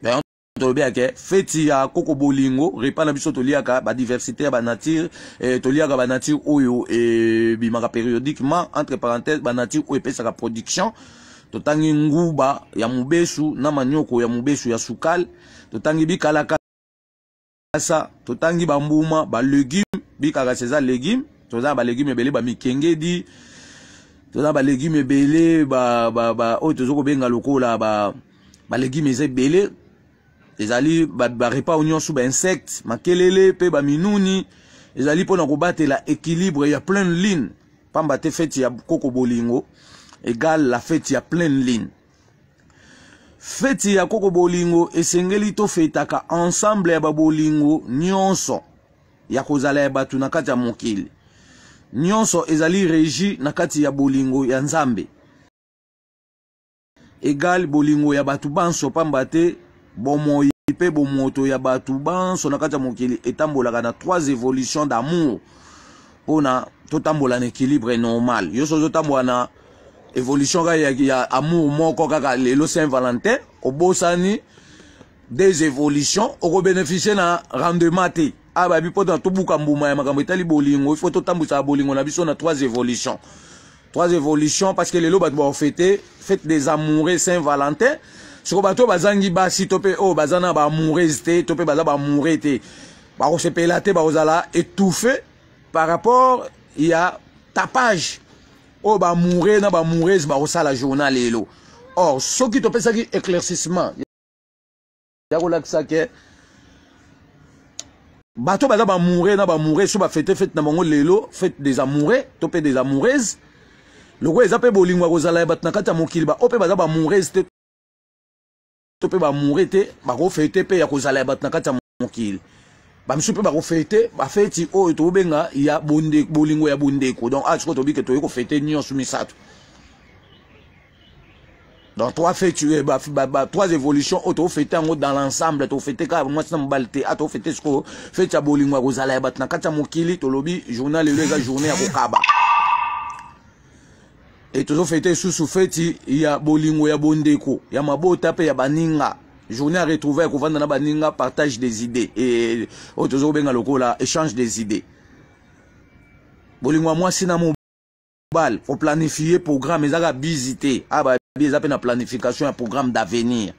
d'ailleurs to bien que feti ya koko bolingo repa na biso to liaka ba diversité ya ba nature to liaka ba nature oyo e bimaka périodiquement entre parenthèses ba nature o pesa ka production to tangi nguba ya mubesu na manyoko ya mubesu ya sukal to tangi bikalaka ça totangi bambuma ba légumes bikaka ceza légumes toza ba légumes ebele ba mikengedi toza ba légumes ebele ba o tozoko benga lokola ba légumes ebele ezali ba repas oignon sous ba insectes makelele pe ba minuni ezali pona ko batela équilibre ya pleine ligne pamba te fête ya koko bolingo égale la fête ya pleine ligne. Feti ya koko bolingo esengeli to fetaka ensemble ya babolingo nyonso ya kozala ya batu na kati ya mokili nyonso ezali régi na kati ya bolingo ya nzambe egal bolingo ya batu banso pamba te bomoyi pe bomoto ya batu banso na kati ya mokili etambolaka na 3 évolutions d'amour pona totambola na équilibre normal yo so tambola na évolution ya amour moko kaka lelo Saint-Valentin obosani des évolutions oko bénéficier na rendement te aba bi poto to buka mbuma ya makambo etali bolingo il faut to tambusa bolingo na biso na 3 évolutions parce que lelo bat ba fêter fête des amoureux Saint-Valentin soko bato bazangi basi to pe o bazana ba amoureuse te to pe baza ba amoureux te ba ko sepela te ba ozala étouffé par rapport il y a tapage o ba mourir na ba moureuse ba osala journal lelo or ce qui te pesa ki éclaircissement ya ko laksa ke bato baza ba mourir na ba moureuse so ba fête na bango lelo fête des amoureux to pe des amoureuses le ko ezape bolingo ko zala bat na kata mokili ba ope baza ba moureuse te to pe ba mourir te ba ko fête pe ya ko zala bat na kata mokili ba msupe ba ko fête ba fête o to benga ya bonde bolingo ya bondeko donc a tiko to bi ke to ko fête nyonso misato donc 3 fêtes 3 évolutions auto fête en dans l'ensemble to fête ka moi na mbalte a to fête sko fête ya bolingo ko zala bat na kata mokili to lobi journal le journée ya ko kaba et tozo fêter sous fête ya bolingo ya bondeko ya mabota pe ya baninga journée à retrouver ko vanda na baninga partage des idées et tozo benga lokola échange des idées bolingo moi sina mobile faut planifier programme ezaka visiter aba biza pe na planification ya programme d'avenir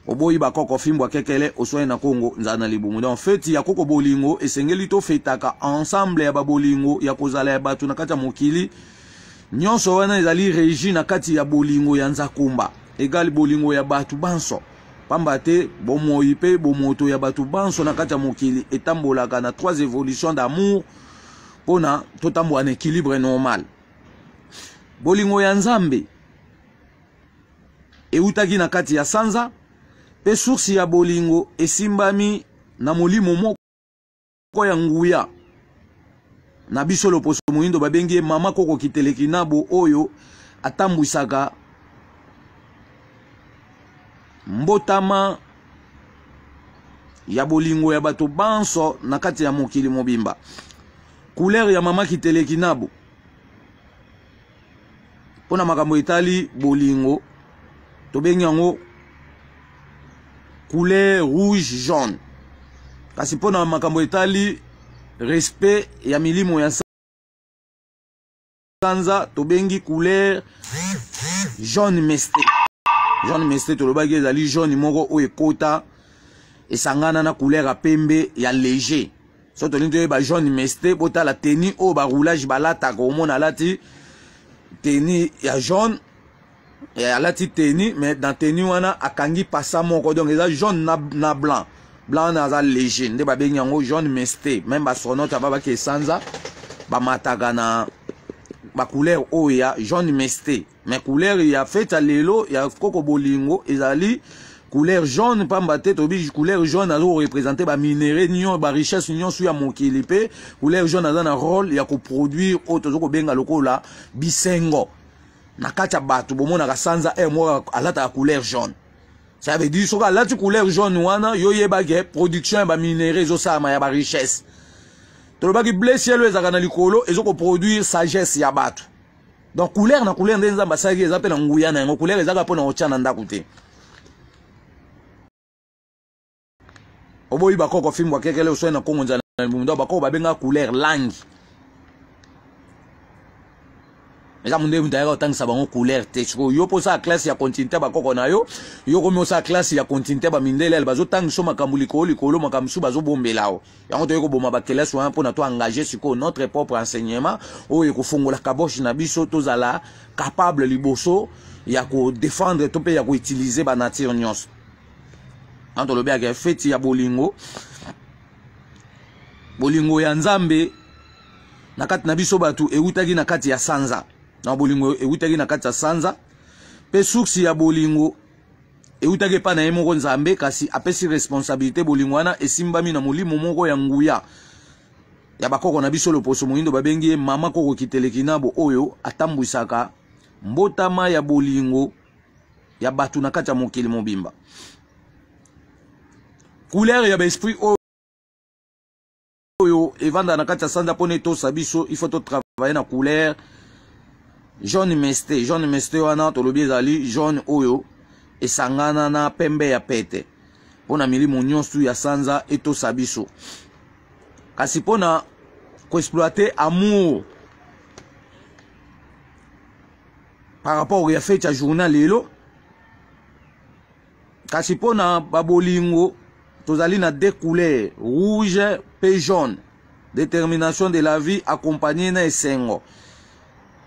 oboyi bakoko fimbo kekele osoye na Congo nzana libumu donc fête ya koko bolingo esengeli to fetaka ensemble ya babolingo ya kozala ya batu na kati ya mokili nyonso wana ezali régi na kati ya bolingo ya nzakumba egali bolingo ya batu banso pamba te bomoi pe bomoto ya batu banso na kati ya mokili etambolaka na trois évolutions d'amour pona totambo en équilibre normal bolingo ya nzambe eutaki na kati ya sanza pe source ya bolingo esimbami na molimo moko ya nguya na biso loposo moyindo babengi mama koko kiteleki nabo oyo atambwisaka mbotama ya bolingo ya bato banso na kati ya mokili mobimba couleur ya mama kiteleki nabo pona makambo etali bolingo tobengi yango couleur rouge jaune kasi pona makambo etali respect ya milimo ya sanza tobengi couleur jaune mesté. Jaune mesté tolobaki ezali jaune moko o ekota esangana na couleur ya pembe ya léger so tolingi toyeba jaune mesté botala teni o ba roulage balataka omona alati teni ya jaune alati teni mais dans teni wana akangi pasa moko donc eza jaune na blanc blanc na léger nde babengi yango jaune mesté même bastronaute ababaki esanza bamataka na ba couleur oyo ya jaune mesté mais couleur ya feta lelo ya koko bolingo ezali couleur jaune pamba te tobi couleur jaune azo représenter ba minéraux nyon ba richesse nyon su ya mokili pe couleur jaune aza na rôle ya ko produire auto zo ko benga lokola bisengo na kati ya bato bomonaka sanza mo alata couleur jaune. Ça veut dire que la couleur jaune wana yo yebage production ba minéraux zo sama ya ba richesse. To baki blessé le ezaka na likolo ezo ko produire sagesse ya bato. Donc couleur na couleur ndenza basaki ezape na nguya na ngo couleur ezaka pona ochana ndako te. Oboyi bakoko fimbo kekele oswe na Congo nzana mundo bakoko babenga couleur langue. Eza munde mutayaka otangisa bango couleur te chiko yo posa classe ya continente bakoko na yo komi osa classe ya continente ba mindele bazotangisa makambo likolo makambo su bazobombelao yango toyeko boma ba classe wana mpona to engager siko notre propre enseignement oyo kofongola kaboshi na biso tozala capable liboso ya ko défendre to pe ya ko utiliser ba nature nyonso anto lobe ya feti ya bolingo ya nzambe na kati na biso batu eutaki na kati ya sanza na bolingo eutaki na kati ya sanza pe source ya bolingo eutaki pa na ye moko nzambe kasi apesi responsabilité bolingo wana esimbami na molimo moko ya nguya ya bakoko na biso loposo moyindo babengi mama koko kiteleki nabo oyo atambwisaka mbotama ya bolingo ya batu na kati ya mokili mobimba couleur ya esprit oyo evanda na kati ya sanza pone to sabiso il faut to travailler na couleur jaune mesté wana tolobi ezali jaune oyo esangana na pembe ya pete pona milimo nyonso ya sanza eto sabiso kasi pona ko exploiter amour par rapport ya fête ya journal lelo kasi pona babolingo tozali na deux couleurs rouge et jaune détermination de la vie accompagnée na esengo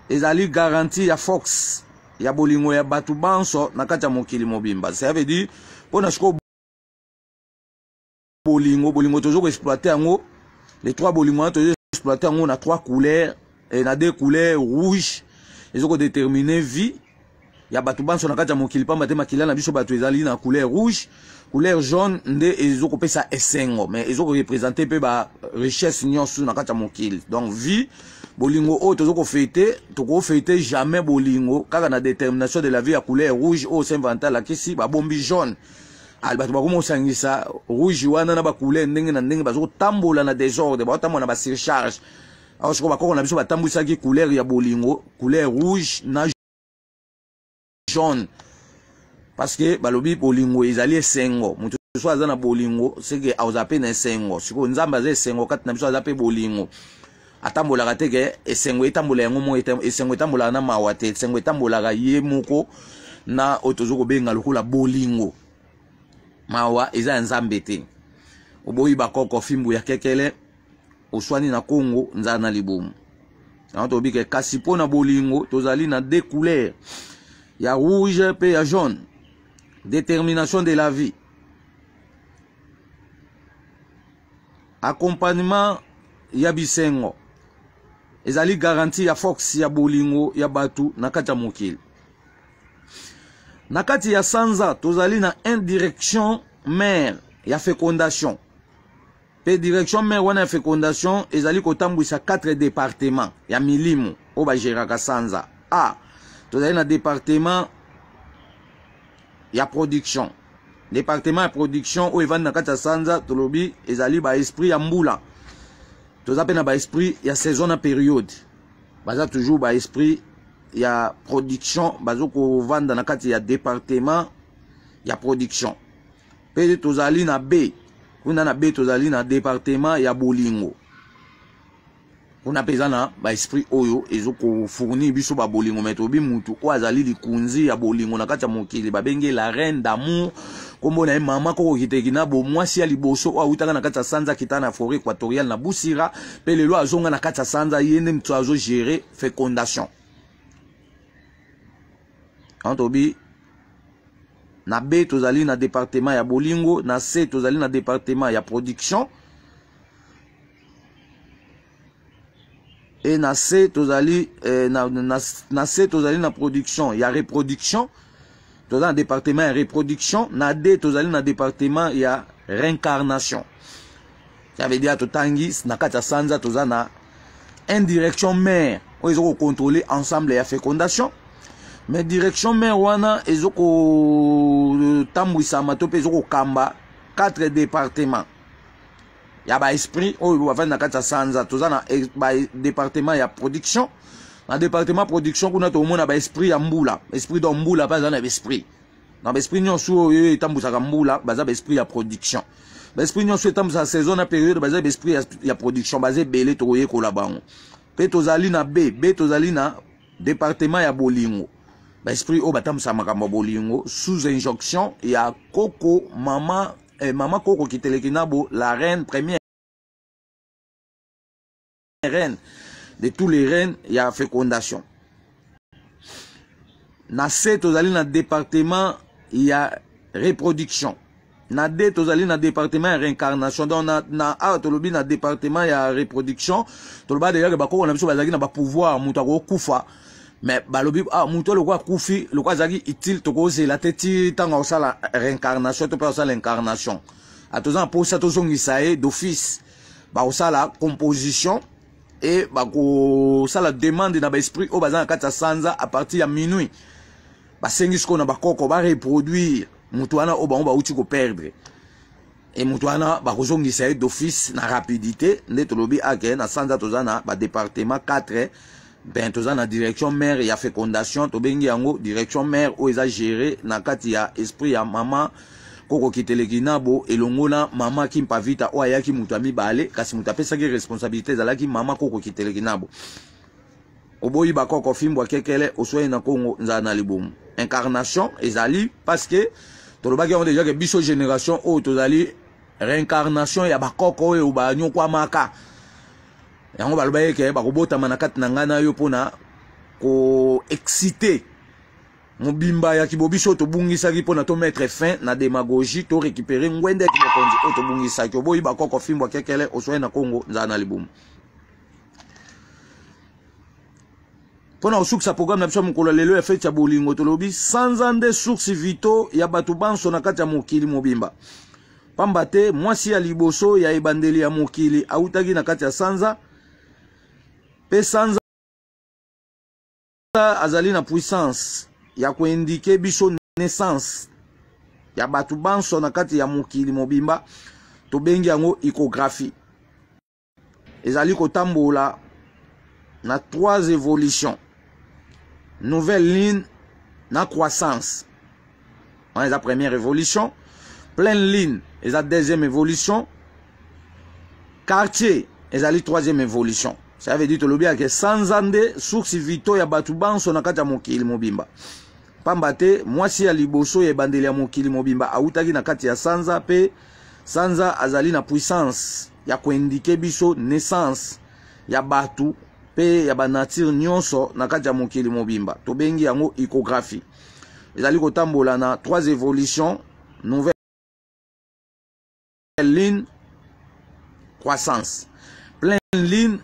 ezali garantie ya fox ya bolingo ya batu banso na kati ya mokili mobimba ça veut dire pona siko bolingo tozo ko exploiter yango les trois bolingo tozo exploiter yango na trois couleurs et na deux couleurs rouge ezoko déterminer vie ya batu banso na kati ya mokili pamba te makila na biso batu ezali na couleur rouge couleur jaune nde ezoko pesa esengo mais ezoko représenter pe ba richesse nyonso na kati ya mokili donc vie bolingo o tozoko fêter jamais bolingo kaka na détermination de la vie ya couleur rouge o s'inventer la kisi ba bombi jaune albatu ba komo sangisa rouge wana na ba couleur ndenge na ndenge bazoko tambola na désordre ba tambola na ba surcharge Alors ce qu'on va qu'on a besoin de ça qui couleur ya bolingo, couleur rouge na jaune. Parce que balobi bolingo ils allaient sengo. Mutu soit na bolingo, c'est que aux appels na sengo. Si on nzamba ze sengo kat na besoin d'appel bolingo. Atambola kateke esengo etambola yango mo esengo etambola na mawate, esengo etambola ga ye moko na otozoko benga lokula bolingo. Mawa eza nzambe te. Oboyi bakoko fimbu ya kekele oswani na Congo nzana libomu. To bike kasi pona bolingo tozali na deux couleurs. Ya rouge pe ya jaune. Détermination de la vie. Accompagnement ya bisengo. Ezali garantie ya fox ya bolingo ya batu na kati ya mokili. Na kati ya sanza tozali na indirection mère ya fécondation. Pe direction mère wana ya fécondation ezali kotambwisa 4 départements ya milimo o ba geraka sanza. A tozali na département ya production. Département ya production o evandi na kati ya sanza tolobi ezali ba esprit ya mbula. Tozapena na ba esprit ya saison na période. Baza toujours ba esprit ya production bazoko vanda na kati ya département ya production. Pe tozali na B. Kuna na B tozali na département ya bolingo. Kuna pezana ba esprit oyo ezoko fournir biso ba bolingo metobi mutu o azali likunzi ya bolingo na kati ya mokili babenge la reine d'amour kombo na mama koko kitekina bo mwasi ya liboso o utaka na kati ya sanza kitana na forêt équatoriale na Busira pe lelo azonga na kati ya sanza yende mtu azo gérer fécondation. Antobi na B tozali na département ya bolingo, na C tozali na département ya production. Et na C tozali na C tozali na production ya reproduction. Tozali na département ya reproduction, na D tozali na département ya réincarnation. Ça veut dire totangi na kati ya sanza tozali na indirection mère o ezoko contrôler ensemble ya fécondation. Mais direction mère wana ezoko tambwisa matope ezoko kamba 4 départements. Ya ba esprit o bavanda na kati ya sanza tozana ba département ya production. Na département production kuna to mona ba esprit ya mbula, esprit do mbula pa za na esprit. Na ba esprit nyonso yo tambwisa ka mbula baza ba esprit ya production. Ba esprit nyonso tambwisa saison na période baza ba esprit ya production baza belé to ye ko la bango. Pe tozali na B tozali na département ya bolingo. Ba esprit o batamsa makambo bolingo sous injonction ya Koko mama mama Koko kiteleki nabo la reine première reine de tous les reines ya fécondation. Na C tozali na département ya reproduction. Na D tozali na département ya réincarnation. Donc na A tolobi na département ya reproduction. Toloba déjà que bako na biso bazali na ba pouvoir mutu akokufa. Mais balobi mutu le kwa kufi le kwa zaki utile toko c'est la tête tanga osala réincarnation to pa osala l'incarnation. Atozan pour ça tozongisa d'office ba osala composition et bako sala demande na ba esprit o bazana kata sanza à partir ya minuit. Ba sengis ko na bakoko ba reproduire mutu wana o ba uti ko perdre. Et mutu wana ba kozongisa d'office na rapidité nde tolobi ake na sanza tozana ba département 4. Ben toza na direction mère ya fécondation to bengi yango direction mère o eza géré na kati ya esprit ya mama Koko kiteleki nabo elongo na mama kimpa vita o ayaki mutu amibale kasi mutu apesaki responsabilité ezalaki mama Koko kiteleki nabo. Oboyi bakoko fimbo kekele osweye na Congo nzala na libomu. Incarnation ezali parce que tolobaki yango déjà que biso génération o tozali réincarnation ya bakoko oyo banyo kwa maka. Yango balobaye ke bakobotama na kati na ngana yo pona ko exciter mobimba ya kibobiso to bungisa ki pona to mettre fin na démagogie to récupérer ngwende ki mokonzi o to bungisa ki boyi bakoko fimbo kekele oswe na Congo nzana na libumu. Pona osuksa programme na biso mokolo lelo ya fete ya bolingo tolobi sans ande source vito ya batu banso na kati ya mokili mobimba. Pamba te mwasi ya liboso ya ebandeli ya mokili autaki na kati ya sanza. Pe sanza azali na puissance ya koindike biso naissance ya batu banso na kati ya mokili mobimba to bengi yango icographie. Ezali kotambola na 3 évolutions. Nouvelle ligne na croissance. On est la première évolution. Pleine ligne est la deuxième évolution. Quartier est la 3e évolution. Ça veut dire que sans ande source vito ya batu banso na kati ya mokili mobimba. Pambate mwasi ya liboso ya bandeli ya mokili mobimba autaki na kati ya sanza pe sanza azali na puissance ya koindike biso naissance ya batu pe ya banature nyonso na kati ya mokili mobimba. Tobengi yango échographie. Ezali kotambola na 3 évolutions, nouvelle ligne, croissance. Pleine ligne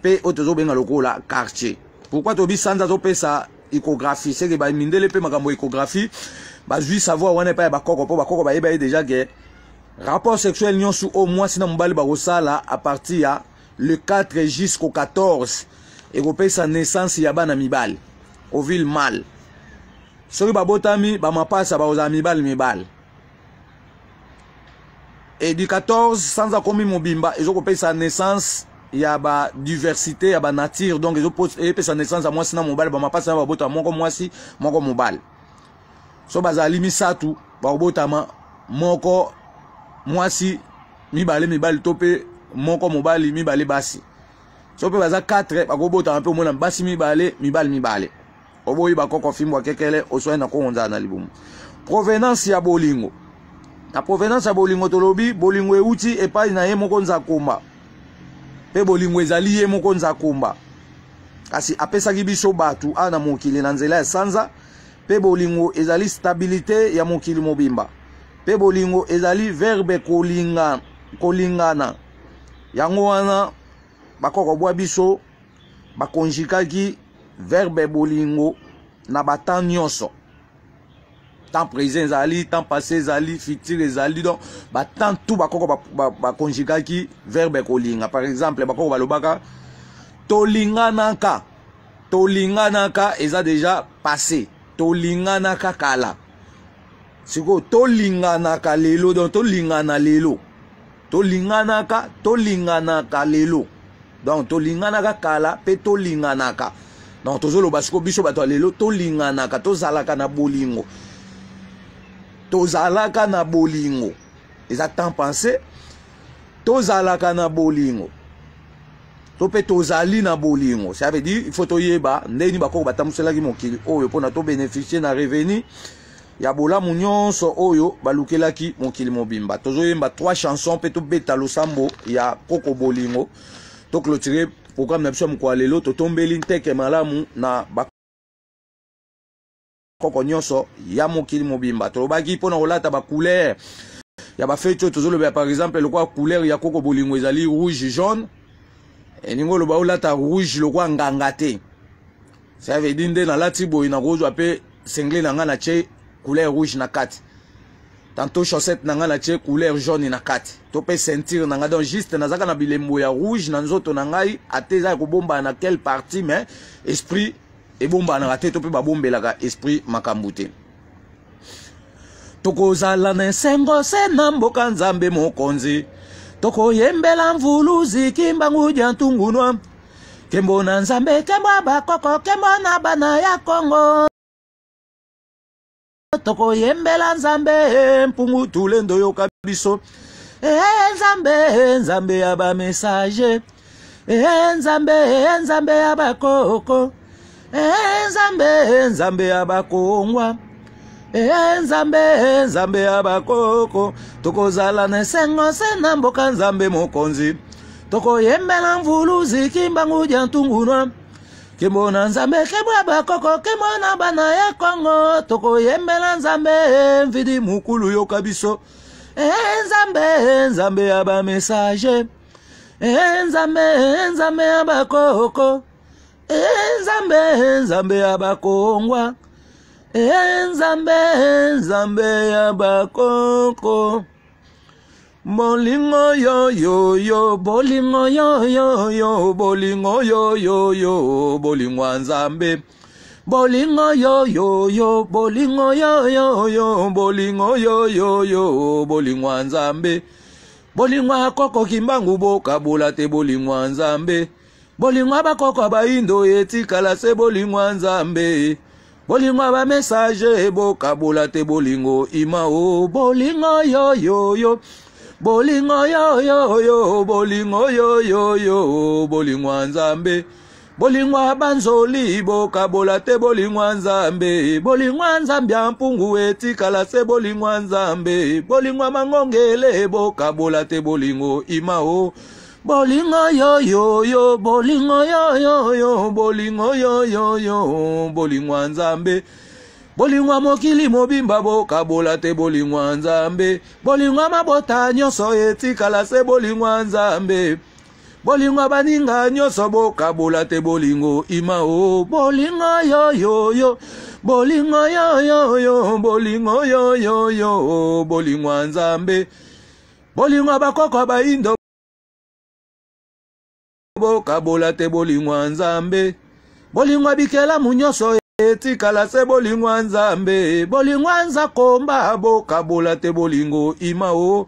pe otozo benga lokola quartier. Pourquoi tobi sanza to pesa échographie? C'est que ba mindele pe makambo échographie ba jui savoir wana pa ba koko po ba koko ba yeba déjà que rapport sexuel nyonso au moins sina mbali ba kosala à partir ya le 4 jusqu'au 14 et ko pesa naissance ya bana mibali ovule mâle. Soki ba botami ba mapasa ba oza mibali. Et du 14 sans akomi mobimba ezo ko pesa naissance ya ba diversité ya ba nature, donc ezo pesa naissance à moi sina mobile ba mapasa ba bota moko mwasi moko mobile. So bazali misatu ba botama moko mwasi mibali tope moko mobile mibali basi. So pe baza 4 ba botama pe mona basi mibali. Oboyi ba koko fimbo kekele oswa na ko onza na libumu. Provenance ya bolingo. Na provenance ya bolingo tolobi bolingo euti epai na ye moko nzakomba. Pe bolingo ezali ye moko nzakomba. Kasi apesaki biso batu ana mokili na nzela ya sanza. Pe bolingo ezali stabilité ya mokili mobimba. Pe bolingo ezali verbe kolingana. Yango wana bakoko bwa biso bakonjikaki verbe bolingo na batan nyonso. Temps présent ezali, temps passé ezali, futur ezali, donc batan tout bakoko bakonjikaki verbe kolinga. Par exemple bakoko balobaka tolinganaka. Tolinganaka eza déjà passé. Tolinganaka kala. Siko tolinganaka lelo, donc tolingana lelo. Tolinganaka lelo. Donc tolinganaka kala pe tolinganaka. Donc tozolo basiko biso bato lelo tolinganaka tozalaka na bolingo. Tozalaka na bolingo. Eza temps pensé. Tozalaka na bolingo. Tope tozali na bolingo. Ça veut dire il faut toyeba ndeni bakoko batamuselaki mokili oyo pona to bénéficier na revenu ya bolamu nyonso oyo balukelaki mokili mobimba. Tozoyemba 3 chansons pe to beta losambo ya koko bolingo. To clôturer programme na biso mko lelo to tombeli nteke malamu na koko nyonso ya mokili mobimba. Tolobaki pona kolata ba couleur ya ba fête tozoloba par exemple le quoi couleur ya koko bolingo ezali rouge jaune. Et ningo lo ba olata rouge lo kwa ngangate. Ça veut dire nde na lati boy na rozo ape sengle na nga na che couleur rouge na kati. Tantôt chaussette na nga na che couleur jaune na kati. To pe sentir na nga donc juste na zaka na bilembo ya rouge na nzoto na ngai ateza ko bomba na quelle partie mais esprit et bomba na raté to pe ba bombelaka esprit makambute. Tokozala na sengo se na mboka nzambe mokonzi. Toko yembela mvuluzi kimbangu jantungunwa. Kembo na nzambe kembo bakoko kembo na bana ya Kongo. Toko yembela nzambe mpungu tulendo yoka biso. Nzambe ya ba message. Nzambe ya bakoko. Nzambe ya bakongwa. Nzambe ya bakoko. Tokozala na sengo se na mboka nzambe mokonzi. Toko yembela mvuluzi kimbangu jantungunwa. Kembo na nzambe kembo bakoko kembo na bana ya Kongo. Toko yembela nzambe mvidi mukulu yoka biso. Nzambe ya ba message. Nzambe ya bakoko. Nzambe ya bakongwa. Nzambe ya bakoko. Bolingo yo, bolingo yo, bolingo yo, bolingo nzambe. Bolingo yo, bolingo yo, bolingo yo, bolingo nzambe. Bolingo koko kimbangu boka bola te bolingo nzambe. Bolingwa bakoko baindo etikala se bolingwa nzambe. Bolingwa ba message bokabola te bolingo imao. Bolingo yo yo yo. Bolingo yo yo yo. Bolingo yo yo yo. Bolingwa nzambe. Bolingwa banzoli bokabola te bolingwa nzambe. Bolingwa nzambe ampungu etikala se bolingwa nzambe. Bolingwa mangongele bokabola te bolingo imao. Bolingo yo yo yo. Bolingo yo yo yo. Bolingo yo yo yo. Bolingwa nzambe. Bolingwa mokili mobimba bokabola te bolingwa nzambe. Bolingwa mabota nyonso etikala se bolingwa nzambe. Bolingwa baninga nyonso bokabola te bolingo imao. Bolingo yo yo yo. Bolingo yo yo yo. Bolingo yo yo yo. Bolingwa nzambe. Bolingwa bakoko baindo bokabola te bolingwa nzambe. Bolingwa bikela munyoso etikala se bolingwa nzambe. Bolingwa nzakomba bokabola te bolingo imao.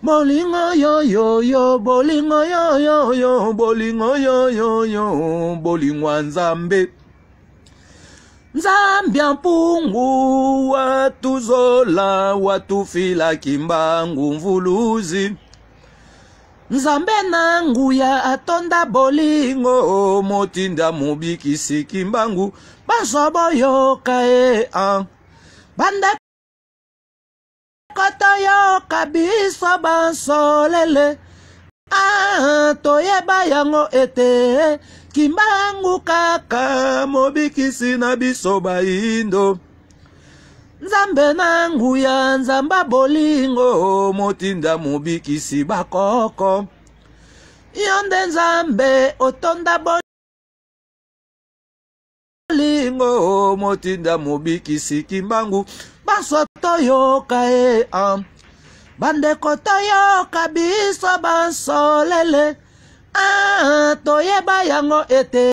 Bolingo yo yo yo. Bolingo yo yo yo. Bolingo yo yo yo. Bolingwa nzambe. Nzambe ampungu watu zola watu fila kimbangu mvuluzi. Nzambe nangu ya atonda bolingo motinda mubikisi kimbangu basobo yoka banda koto yoka biso bansolele toyeba yango ete kimbangu kaka mobikisi na biso baindo. Nzambe nangu ya nzamba bolingo motinda mubikisi bakoko. Yonde nzambe otonda bolingo motinda mubikisi kimbangu basoto yoka bandeko toyoka biso bansolele toyeba yango ete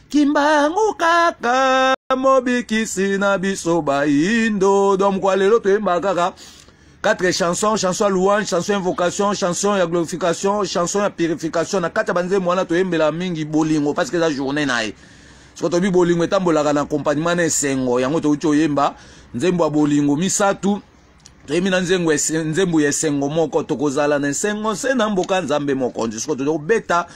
kimbangu kaka mobikisi na biso baindo. Donc kwa lelo toyemba kaka 4 chansons, chanson à louange, chanson invocation, chanson à glorification, chanson à purification. Na kata banze mwana toyembela mingi bolingo parce que la journée nae. Soki tobi bolingo etambolaka na accompagnement na esengo yango toyemba nzembo ya bolingo misatu. Toyemi na nzembo ya esengo moko tokozala na esengo se na mboka nzambe mokonzi. Soki tobeta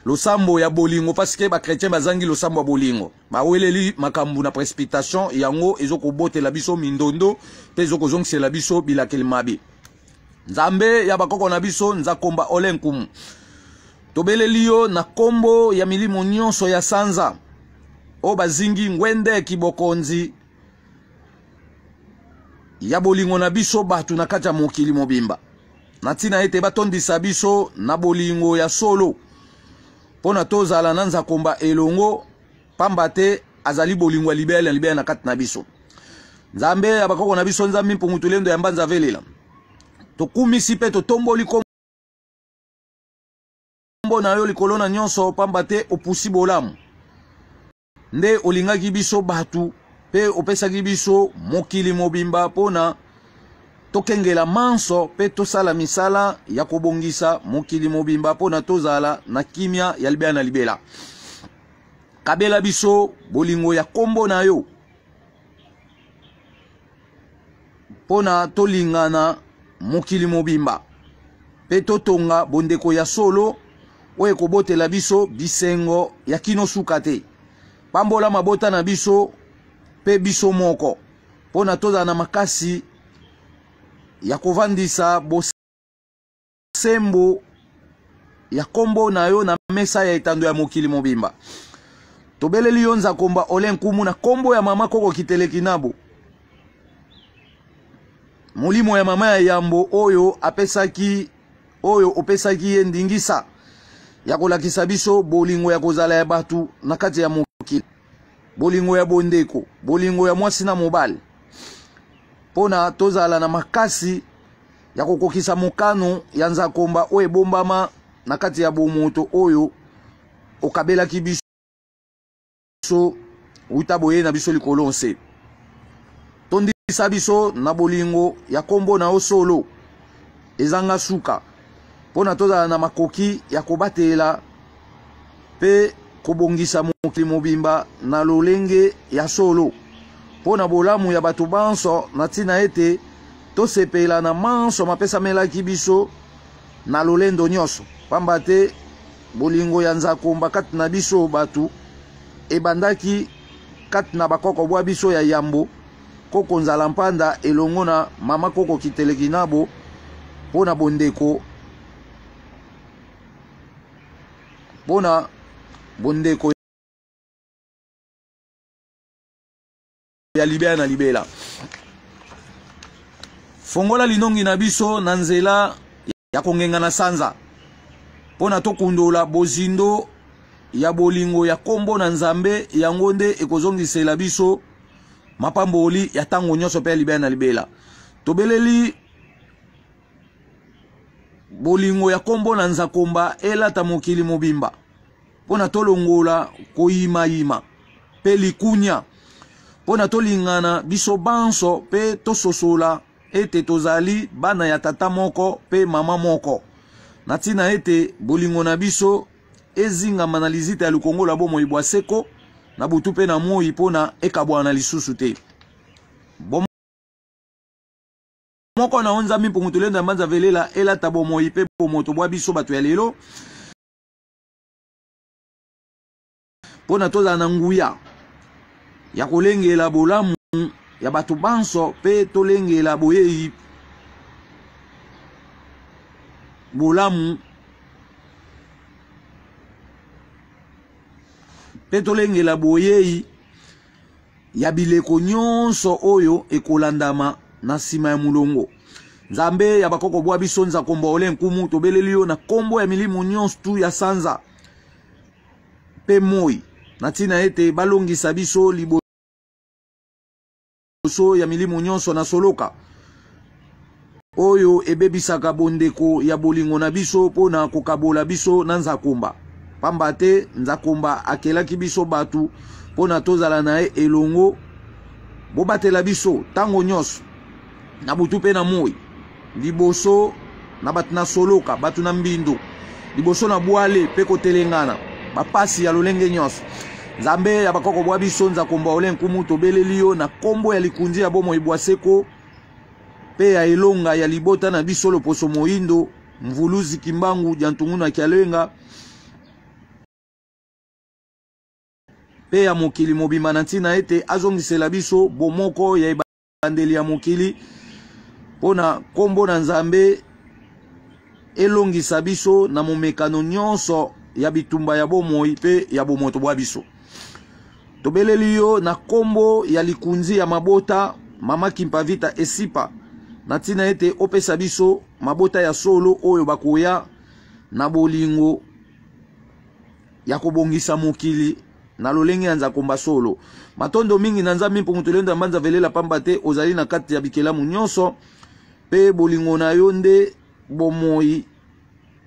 losambo ya bolingo parce que ba chrétien bazangi losambo ya bolingo baweleli makambu na précipitation yango ezoko botela biso mindondo pe ezoko zongisela biso bilakeli mabi. Nzambe ya bakoko na biso nzakomba olenkumu tobeleli yo na kombo ya milimo nyonso ya sanza o bazingi ngwende kibokonzi ya bolingo na biso batu na kati ya mokili mobimba na tina ete batondisa biso na bolingo ya solo. Pona tozala na nzakomba elongo pamba te azali bolingo libele na kati na biso. Nzambe abakoko na biso nzambi mpungu tulendo ya mbanza velela. Tokumisi pe totomboli kombo na yo likolo na nyonso pamba te opusi bolamu. Nde olingaki biso batu pe opesaki biso mokili mobimba pona tokengela manso pe tosala misala ya kobongisa mokili mobimba pona tozala na kimia ya libela na libela. Kabela biso bolingo ya kombo na yo pona tolingana mokili mobimba pe totonga bondeko ya solo oye kobotela biso bisengo ya kino suka te. Pambola mabota na biso pe biso moko pona tozala na makasi ya kovandisa bosembo ya kombo na yo na mesa ya etando ya mokili mobimba. Tobeleli yo nzakomba olenkumu na kombo ya mama koko kiteleki nabo. Molimo ya mama ya yambo oyo opesaki ye ndingisa ya kolakisa biso bolingo ya kozala ya batu na kati ya mokili. Bolingo ya bondeko, bolingo ya mwasi na mobali. Pona tozala na makasi ya kokokisa mokano ya nzakomba oyo ebombama na kati ya bomoto oyo okabelaki biso utaboye na biso likolo nse. Tondisa biso na bolingo ya kombo na osolo ezanga suka. Pona tozala na makoki ya kobatela pe kobongisa mokili mobimba na lolenge ya solo pona bolamu ya batu banso na tina ete tosepela na manso mapesamelaki biso na lolendo nyonso pamba te bolingo ya nzakomba kati na biso batu ebandaki kati na bakoko bwa biso ya yambo koko nzala mpanda elongo na mama koko kiteleki nabo pona bondeko ya libela na libela fongola linongi na biso na nzela ya kongenga na sanza pona tokundola bozindo ya bolingo ya kombo na nzambe yango nde ekozongisela biso mapamboli ya tango nyonso pe ya libela na libela tobeleli bolingo ya kombo na nzakomba elata mokili mobimba pona tolongola koyima pe likunya pona tolingana biso banso pe tososola ete tozali bana ya tata moko pe mama moko na tina ete bolingo na biso ezingama na lizita ya lukongola bomoi bwa seko na butu pe na moi pona ekabwana lisusu te moko na onza mi pongo tolenda manza velela elata bomoi pe bomoto bwa biso bato ya lelo pona toza na nguya ya kolengela bolamu ya batu banso pe tolengela boyei bolamu pe tolengela boyei ya bileko nyonso oyo ekolandama na sima ya mulongo nzambe ya bakoko bwa biso nzakomba ole nkumu tobeleli yo na kombo ya milimu nyonso tu ya sanza pe moi na tina ete balongisa biso liboso ya milimu nyonso na soloka oyo ebebisaka bondeko ya bolingo na biso pona kokabola biso na nzakomba pamba te nzakomba akelaki biso batu pona tozala na ye elongo bobatela biso tango nyonso na butu pe na moi liboso na batu na soloka batu na mbindo liboso na bwale pe kotelengana bapasi ya lolenge nyonso nzambe ya bakoko bwa biso nzakomba ole nkumu tobeleli yo na kombo ya likunzi ya bomoi bwa seko pe ya elonga ya libota na biso loposo moindo mvuluzi kimbangu jantungu na kialenga pe ya mokili mobimba na ntina ete azongisela biso bomoko ya ebandeli ya mokili pona kombo na nzambe elongisa biso na momekano nyonso ya bitumba ya bomoi pe ya bomoto bwa biso tobeleli yo na kombo ya likunzi ya mabota mama Kimpavita esipa na tina ete opesa biso mabota ya solo oyo bakoya na bolingo ya kobongisa mokili na lolenge ya nzakomba solo matondo mingi na nzambe mpongo tolenda mbanza velela pamba te ozali na kati ya bikelamu nyonso pe bolingo na yo nde bomoi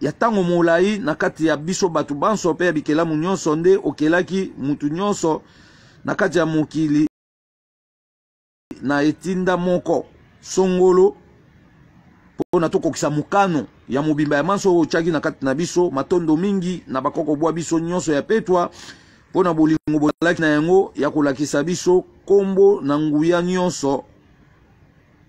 ya tango molai na kati ya biso batu banso pe ya bikelamu nyonso nde okelaki mutu nyonso na kati ya mokili na etinda moko songolo pona tokokisa mukano ya mobimba ya manso ochaki na kati na biso matondo mingi na bakoko bwa biso nyonso ya petwa pona bolingo bolaki na yango ya kolakisa biso kombo na nguya nyonso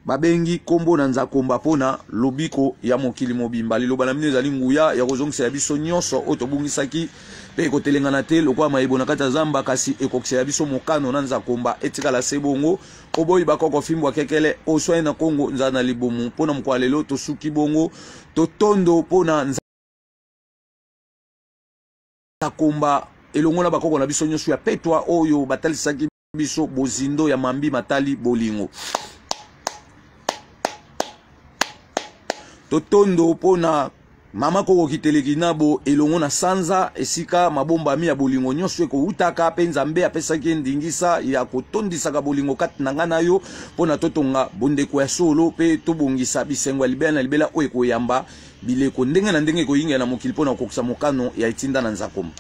babengi kombo na nzakomba pona lobiko ya mokili mobimba liloba na mine ezali nguya ya kozongisa ya biso nyonso oyo tobungisaki pe ekotelengana te lokwa mayebo na kati ya zamba kasi ekokisa ya biso mokano na nzakomba etikala se bongo oboyi bakoko fimbwa kekele oswai na kongo nzala na libomu pona mokwa lelo tosuki bongo totondo pona nzakomba elongola bakoko na biso nyonso ya petwa oyo batalisaki biso bozindo ya mambi matali bolingo totondo pona mama koko kiteleki nabo elongo na sanza esika mabombami ya bolingo nyonso ekoutaka pe nzambe apesaki ndingisa ya kotondisaka bolingo kati na nga na yo pona totonga bondeko ya solo pe tobongisa bisengo ya libela na libela oyo ekoyamba bileko ndenge na ndenge ekoyinga na mokili pona kokokisa mokano ya etinda na nzakomba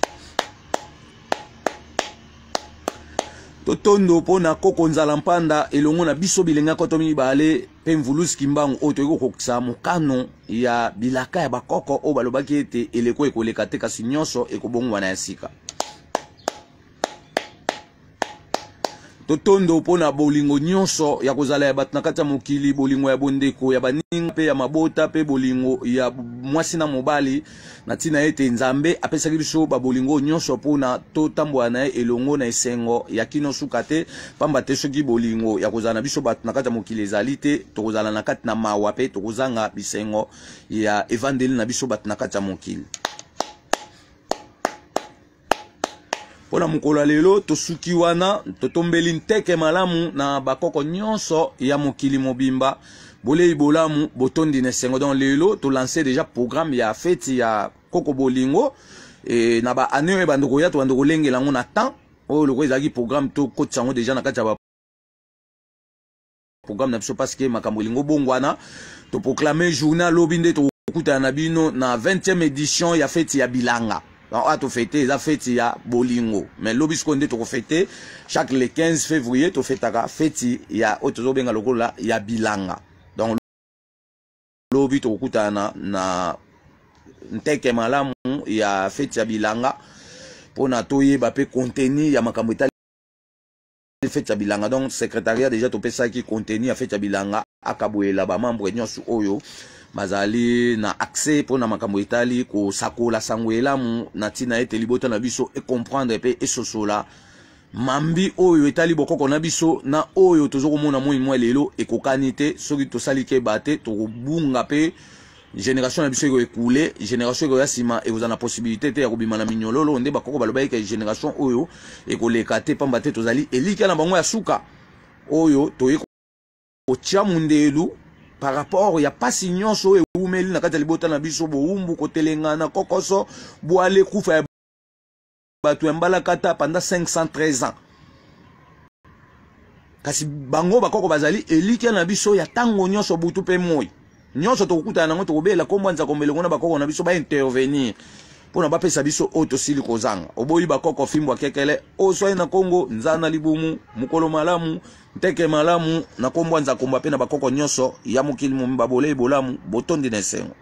totondo pona koko nzala mpanda elongo na biso bilenga koto mibale pe mvulusi kimbangu oyo toyeko kokisa mokano ya bilaka ya bakoko oyo balobaki ete eleko ekoleka te kasi nyonso ekobongwana ya sika. Totondo pona bolingo nyonso ya kozala ya bato na kati ya mokili, bolingo ya bondeko ya baninga pe ya mabota pe bolingo ya mwasi na mobali na tina ete Nzambe apesaki biso ba bolingo nyonso pona totambola na elongo na esengo ya kino suka te, pamba te soki bolingo ya kozala na biso bato na kati ya mokili ezali te, tokozala na kati na mawa pe tokozanga bisengo ya evangeli na biso bato na kati ya mokili. Pona mukolo lelo tosuki wana totombeli nteke malamu na bakoko nyonso ya mokili mobimba bolei bolamu botondi na sengo. Dans lelo to lancer déjà programme ya fête ya koko bolingo et na ba année e bandoko ya to bandoko lengela ngo na temps o loko ezaki programme to kotsango déjà na kati ya programme na biso parce que makambo lingo bongwana to proclamer journal lobinde to kuta na bino na 20e édition ya fête ya bilanga. A to fêter la fête ya bolingo mais lobis konde to fêter chaque le 15 février to fêtaka fête ya otozo benga lokola ya bilanga. Donc lobi to kutana na nteke malamu ya fête ya bilanga pona toye ba pe contenu ya makambo etali fête ya bilanga. Donc secrétariat déjà to pesa ki contenu ya fête ya bilanga akabuela ba membre nyonso oyo bazali na accès pour na makambo etali ko sakola sangwelamu na tina ete libota na biso e comprendre pe e sosola mambi oyo etali bokoko na biso na oyo tozoko mona moi lelo ekokani te soki tosali ke bate to bunga pe génération na biso ekoule génération eko ya sima e ozana possibilité te ya kobima na minyololo nde bakoko baloba ke génération oyo ekoleka te pamba te tozali elika na bango ya suka oyo toyeko otia mundelu par rapport ya pasi nyonso e umeli na kati ya libota na biso boumbu kotelengana kokoso boale kufa ya batu mbala kata pendant 513 ans. Kasi bango bakoko bazali elika na biso ya tango nyonso butu pe moi nyonso tokuta na ngo tokobela kombwanza kombelongo na bakoko na biso ba intervenir pona ba pesa biso auto sili kozanga oboyi bakoko fimbo kekele osoi na Kongo nzana libumu mukolo malamu nteke malamu na kombwanza komba pe na bakoko nyonso ya mokili momba bolei bolamu botondi na sengo.